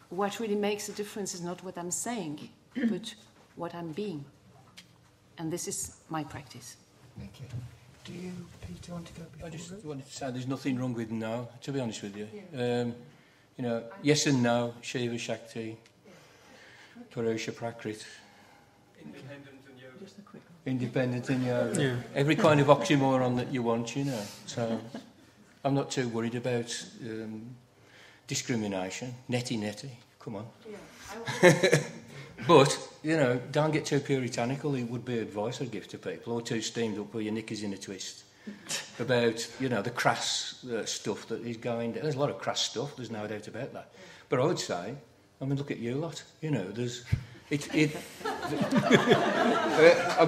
what really makes a difference is not what I'm saying, but what I'm being. And this is my practice. Thank you. Do you, Peter, want to go before? I just wanted to say there's nothing wrong with no, to be honest with you. Yeah. You know, yes and no, Shiva Shakti, Purusha Prakrit. Independent in yoga. Yeah. Every kind of oxymoron that you want, you know. So I'm not too worried about discrimination. Netty, come on. Yeah, but, you know, don't get too puritanical, it would be advice I'd give to people, or too steamed up with your knickers in a twist, about, you know, the crass stuff that is going... There's a lot of crass stuff, there's no doubt about that. But I would say, I mean, look at you lot, you know, there's... I'm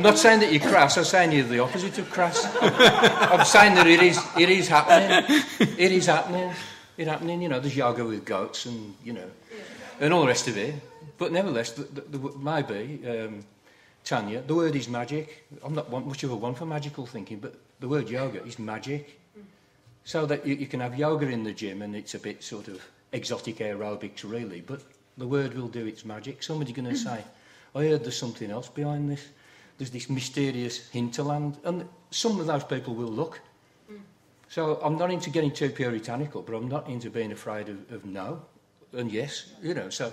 not saying that you're crass, I'm saying you're the opposite of crass. I'm saying that it is happening. It is happening. It's happening, you know, there's yoga with goats and, you know, and all the rest of it. But nevertheless, maybe, Tanya, the word is magic. I'm not much of a one for magical thinking, but the word yoga is magic. So that you can have yoga in the gym and it's a bit sort of exotic aerobics really, but the word will do its magic. Somebody's going to say, I heard there's something else behind this. There's this mysterious hinterland. And some of those people will look. So I'm not into getting too puritanical, but I'm not into being afraid of no and yes, you know. So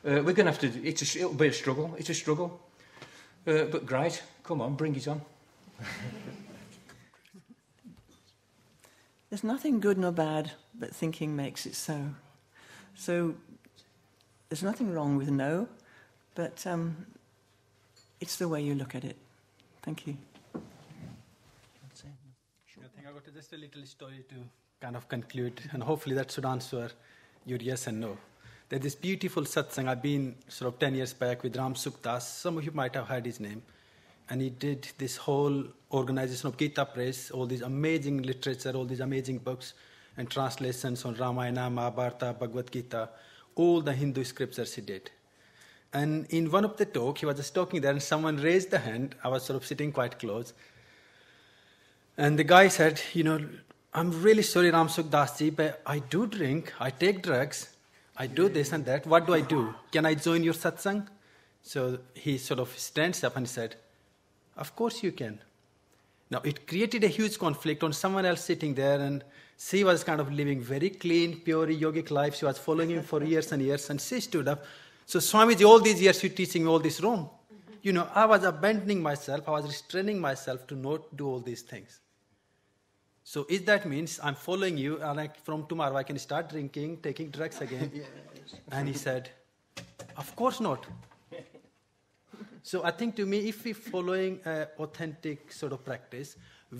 we're going to have to... It'll be a struggle. It's a struggle. But great. Come on, bring it on. There's nothing good nor bad, but thinking makes it so. So there's nothing wrong with no, but it's the way you look at it. Thank you. I think I got just a little story to kind of conclude, and hopefully that should answer your yes and no. There's this beautiful satsang. I've been sort of 10 years back with Ram Sukdas. Some of you might have heard his name. And he did this whole organization of Gita Press, all these amazing literature, all these amazing books and translations on Ramayana, Mahabharata, Bhagavad Gita, all the Hindu scriptures he did. And in one of the talk, he was just talking there, and someone raised the hand. I was sort of sitting quite close. And the guy said, you know, I'm really sorry, Ram Sukdas ji, but I do drink, I take drugs, I do this and that. What do I do? Can I join your satsang? So he sort of stands up and said, of course you can. Now, it created a huge conflict on someone else sitting there, and she was kind of living very clean, pure yogic life. She was following him for years and years, and she stood up. So, Swamiji, all these years you're teaching me all this wrong. You know, I was abandoning myself, I was restraining myself to not do all these things. So, is that means I'm following you, and like from tomorrow I can start drinking, taking drugs again? Yes. And he said, of course not. So I think to me, if we're following an authentic sort of practice,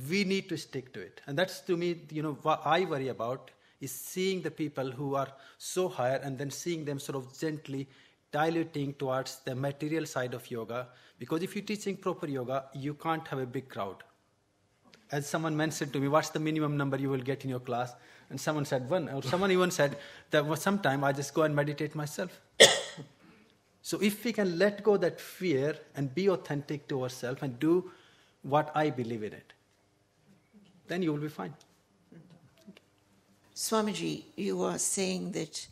we need to stick to it. And that's to me, what I worry about is seeing the people who are so higher and then seeing them sort of gently diluting towards the material side of yoga. Because if you're teaching proper yoga, you can't have a big crowd. As someone mentioned to me, what's the minimum number you will get in your class? And someone said 1, or someone even said that sometime I just go and meditate myself. So if we can let go that fear and be authentic to ourselves and do what I believe in it, then you will be fine. Swamiji, you are saying that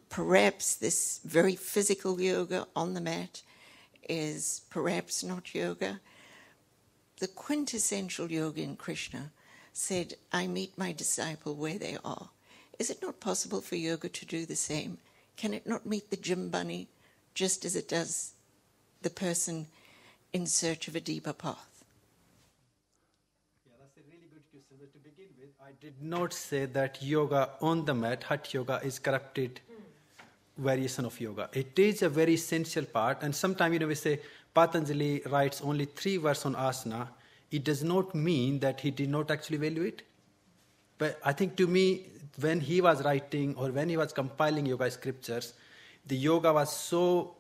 perhaps this very physical yoga on the mat is perhaps not yoga. The quintessential yoga in Krishna said, I meet my disciple where they are. Is it not possible for yoga to do the same? Can it not meet the gym bunny just as it does the person in search of a deeper path? Yeah, that's a really good question. But to begin with, I did not say that yoga on the mat, Hatha yoga, is corrupted variation of yoga. It is a very essential part. And sometimes, we say Patanjali writes only 3 verses on asana. It does not mean that he did not actually value it. But I think to me, when he was writing or when he was compiling yoga scriptures, the yoga was so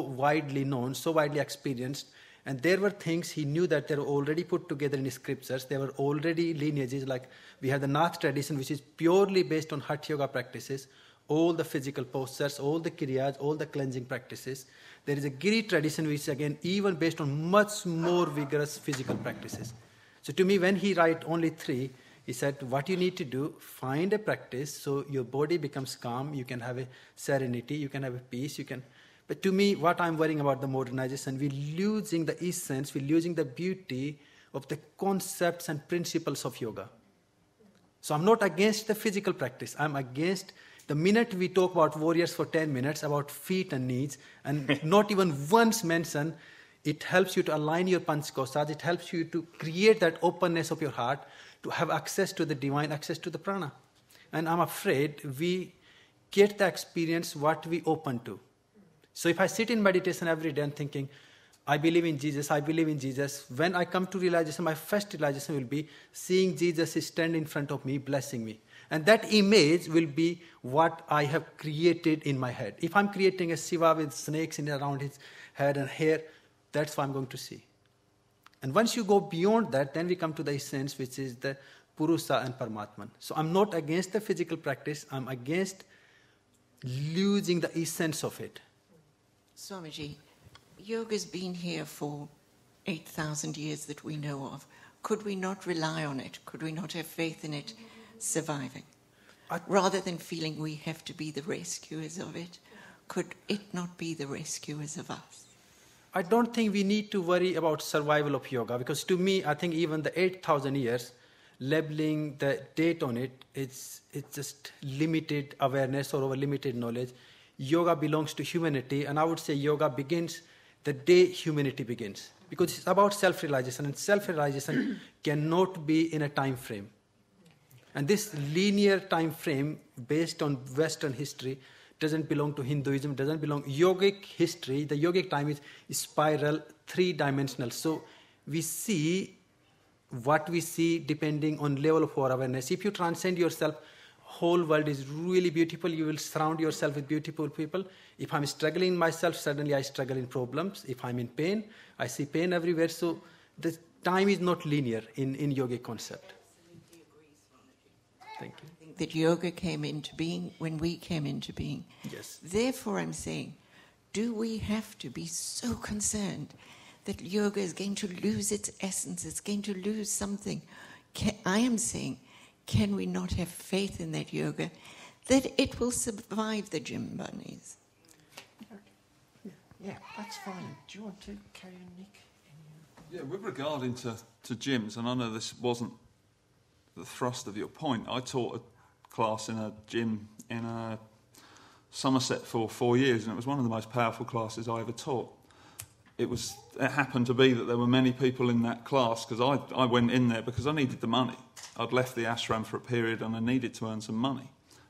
widely known, so widely experienced, and there were things he knew that they were already put together in his scriptures. There were already lineages, like we have the Nath tradition, which is purely based on Hatha yoga practices, all the physical postures, all the kriyas, all the cleansing practices. There is a Giri tradition, which is again even based on much more vigorous physical practices. So to me, when he wrote only 3, he said, what you need to do, find a practice so your body becomes calm, you can have a serenity, you can have a peace, But to me, what I'm worrying about the modernization, we're losing the essence, we're losing the beauty of the concepts and principles of yoga. So I'm not against the physical practice. I'm against the minute we talk about warriors for 10 minutes, about feet and knees, and not even once mention, it helps you to align your panchkosas, it helps you to create that openness of your heart, to have access to the divine, access to the prana. And I'm afraid we get the experience what we open to. So if I sit in meditation every day and thinking, I believe in Jesus, when I come to realization, my first realization will be seeing Jesus stand in front of me, blessing me. And that image will be what I have created in my head. If I'm creating a Shiva with snakes around his head and hair, that's what I'm going to see. And once you go beyond that, then we come to the essence, which is the Purusa and Paramatman. So I'm not against the physical practice, I'm against losing the essence of it. Swamiji, yoga's been here for 8,000 years that we know of. Could we not rely on it? Could we not have faith in it surviving? Rather than feeling we have to be the rescuers of it, could it not be the rescuers of us? I don't think we need to worry about survival of yoga, because to me, I think even the 8,000 years, labeling the date on it, it's just limited awareness or limited knowledge. Yoga belongs to humanity, and I would say yoga begins the day humanity begins, because it's about self-realization, and self-realization cannot be in a time frame. And this linear time frame based on Western history doesn't belong to Hinduism, doesn't belong. Yogic history, the yogic time is spiral, 3-dimensional. So we see what we see depending on level of our awareness. If you transcend yourself, whole world is really beautiful. You will surround yourself with beautiful people. If I'm struggling myself, suddenly I struggle in problems. If I'm in pain, I see pain everywhere. So the time is not linear in yogic concept. Thank you. I think that yoga came into being when we came into being. Yes. Therefore, I'm saying, do we have to be so concerned that yoga is going to lose its essence, it's going to lose something? I am saying, can we not have faith in that yoga, that it will survive the gym bunnies? Yeah, that's fine. Do you want to carry on, Nick? Yeah, with regarding to gyms, and I know this wasn't the thrust of your point, I taught a class in a gym in Somerset for 4 years, and it was one of the most powerful classes I ever taught. It happened to be that there were many people in that class, because I went in there because I needed the money. I'd left the ashram for a period and I needed to earn some money.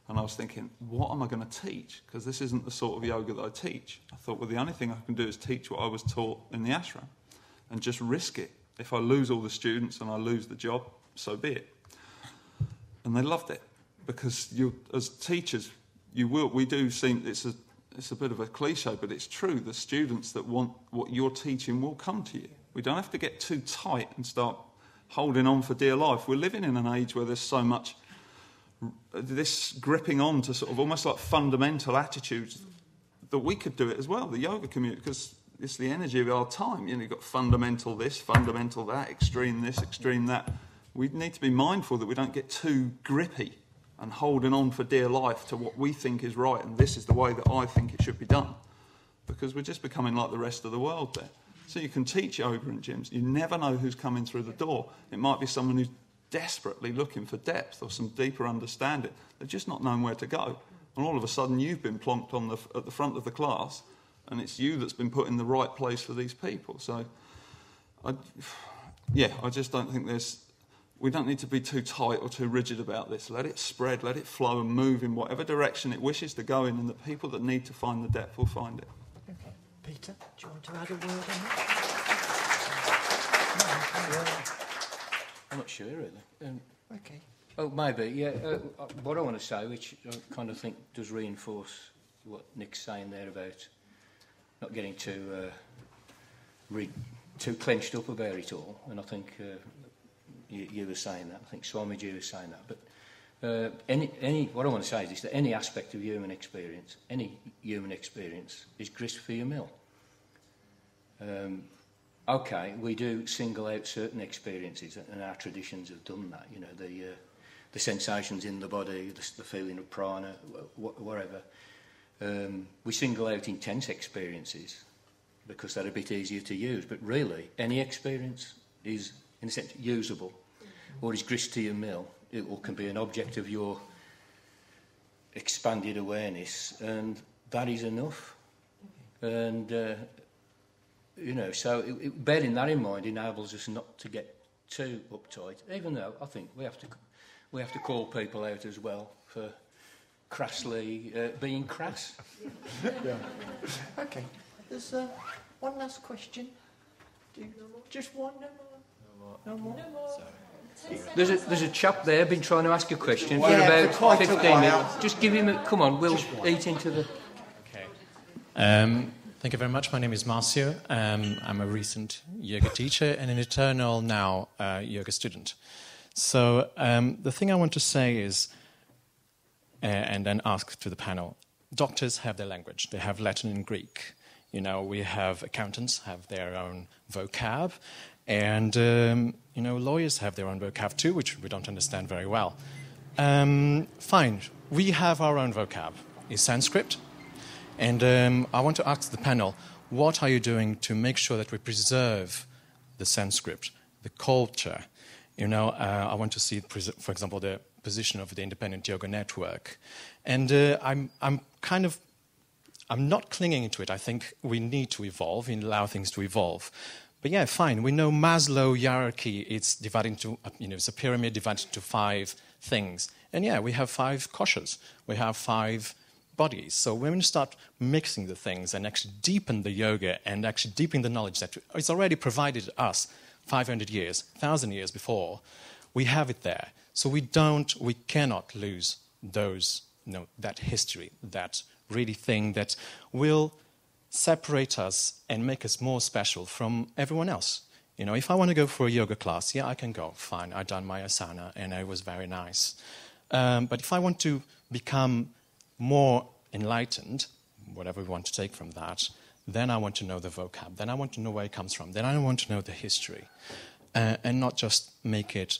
And I was thinking, what am I going to teach? Because this isn't the sort of yoga that I teach. I thought, well, the only thing I can do is teach what I was taught in the ashram and just risk it. If I lose all the students and I lose the job, so be it. And they loved it, because as teachers, we do seem, it's a bit of a cliche, but it's true. The students that want what you're teaching will come to you. We don't have to get too tight and start holding on for dear life. We're living in an age where there's so much this gripping on to sort of almost like fundamental attitudes that we could do it as well, the yoga community, because it's the energy of our time. You've got fundamental this, fundamental that, extreme this, extreme that. We need to be mindful that we don't get too grippy and holding on for dear life to what we think is right and this is the way that I think it should be done, because we're just becoming like the rest of the world there. So you can teach yoga in gyms. You never know who's coming through the door. It might be someone who's desperately looking for depth or some deeper understanding. They've just not known where to go. And all of a sudden you've been plonked at the front of the class, and it's you that's been put in the right place for these people. So, I just don't think we don't need to be too tight or too rigid about this. Let it spread, let it flow and move in whatever direction it wishes to go in, and the people that need to find the depth will find it. Okay. Peter, do you want to add a word on that? I'm not sure, really. Okay. Oh, maybe, yeah. What I want to say, which I kind of think does reinforce what Nick's saying there about not getting too clenched up about it all, and I think you were saying that. I think Swamiji was saying that. But what I want to say is that any aspect of human experience, is grist for your mill. Okay, we do single out certain experiences, and our traditions have done that. You know, the sensations in the body, the feeling of prana, whatever. We single out intense experiences because they're a bit easier to use. But really, any experience is, in a sense, usable, or is grist to your mill. It can be an object of your expanded awareness, and that is enough. And you know, so bearing that in mind enables us not to get too uptight. Even though I think we have to call people out as well for crassly being crass. Yeah. Okay. There's one last question. Just one? No more? There's a chap there been trying to ask a question for about 15 minutes. Just give him come on, we'll eat into the... Okay. Thank you very much. My name is Marcio. I'm a recent yoga teacher and an eternal now yoga student. So the thing I want to say is, and then ask to the panel, doctors have their language. They have Latin and Greek. You know, we have accountants have their own vocab, and you know, lawyers have their own vocab too, which we don't understand very well. Fine, we have our own vocab. It's Sanskrit, and I want to ask the panel, what are you doing to make sure that we preserve the Sanskrit, the culture? You know, I want to see, for example, the position of the Independent Yoga Network, and I'm not clinging to it. I think we need to evolve and allow things to evolve. But yeah, fine. We know Maslow hierarchy. It's divided into, it's a pyramid divided into 5 things. And yeah, we have 5 koshas. We have 5 bodies. So when we start mixing the things and actually deepen the yoga and actually deepen the knowledge that is already provided us 500 years, 1,000 years before, we have it there. So we cannot lose those, that history, that really thing that will separate us and make us more special from everyone else. You know, if I want to go for a yoga class, yeah, I can go. Fine, I've done my asana and it was very nice. But if I want to become more enlightened, whatever we want to take from that, then I want to know the vocab. Then I want to know where it comes from. Then I want to know the history. And not just make it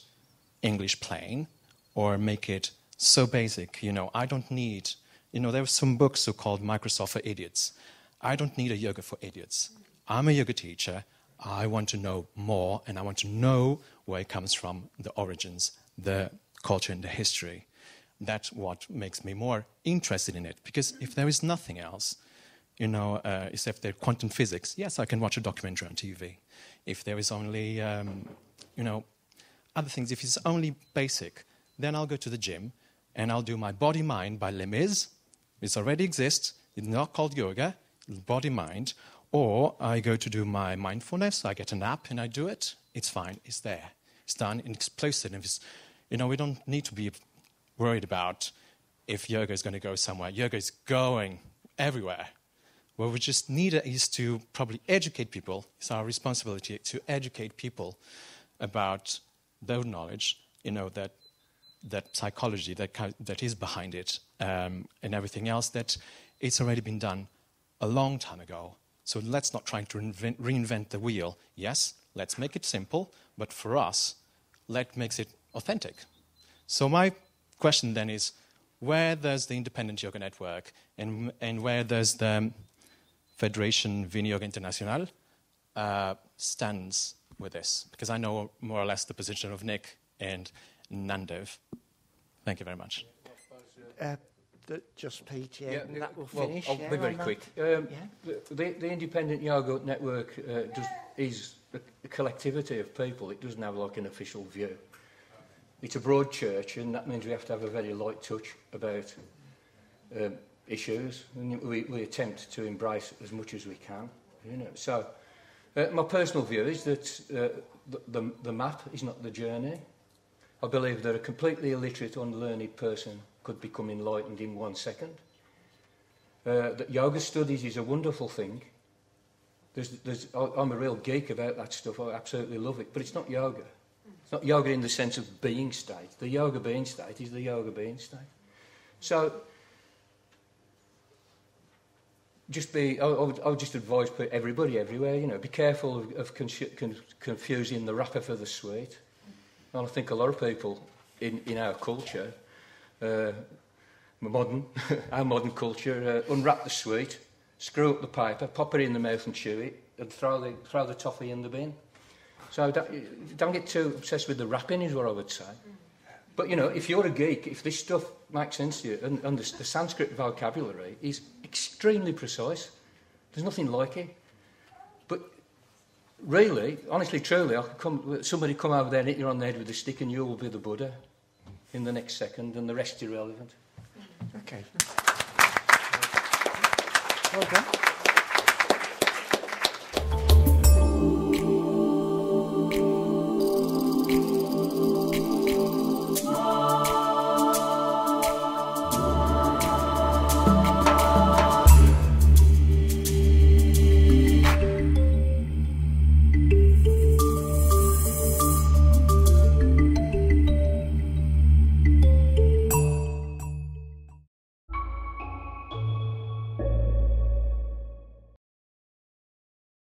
English plain or make it so basic. You know, I don't need... there are some books so-called Microsoft for Idiots. I don't need a yoga for idiots. I'm a yoga teacher. I want to know more, and I want to know where it comes from, the origins, the culture, and the history. That's what makes me more interested in it. Because if there is nothing else, except the quantum physics, yes, I can watch a documentary on TV. If there is only, other things, if it's only basic, then I'll go to the gym and I'll do my body-mind by Les Mis. It already exists. It's not called yoga, it's body-mind. Or I go to do my mindfulness, I get an app and I do it. It's fine, it's there. It's done and explosive. We don't need to be worried about if yoga is going to go somewhere. Yoga is going everywhere. What we just need is to probably educate people. It's our responsibility to educate people about their knowledge, that psychology that is behind it, and everything else, that it's already been done a long time ago. So let's not try to reinvent the wheel. Yes, let's make it simple, but for us, let's make it authentic. So my question then is, where does the Independent Yoga Network and where does the Federation Wien Yoga International stands with this? Because I know more or less the position of Nick and Nandev. Thank you very much. Just Pete, Yeah, that will well, finish. I'll be very quick. The Independent Yoga Network is a collectivity of people. It doesn't have like an official view. It's a broad church, and that means we have to have a very light touch about issues. And we attempt to embrace as much as we can. So my personal view is that the map is not the journey. I believe that a completely illiterate, unlearned person could become enlightened in 1 second. That yoga studies is a wonderful thing. I'm a real geek about that stuff. I absolutely love it. But it's not yoga. It's not yoga in the sense of being state. The yoga being state is the yoga being state. So, I would just advise everybody everywhere, be careful of confusing the wrapper for the sweet. And I think a lot of people in our culture, our modern culture, unwrap the sweet, screw up the paper, pop it in the mouth and chew it, and throw the toffee in the bin. So don't get too obsessed with the wrapping, is what I would say. But, if you're a geek, if this stuff makes sense to you, and the Sanskrit vocabulary is extremely precise, there's nothing like it. But really, honestly, truly, somebody come over there and hit you on the head with a stick and you will be the Buddha in the next second, and the rest is irrelevant. Okay. Well done.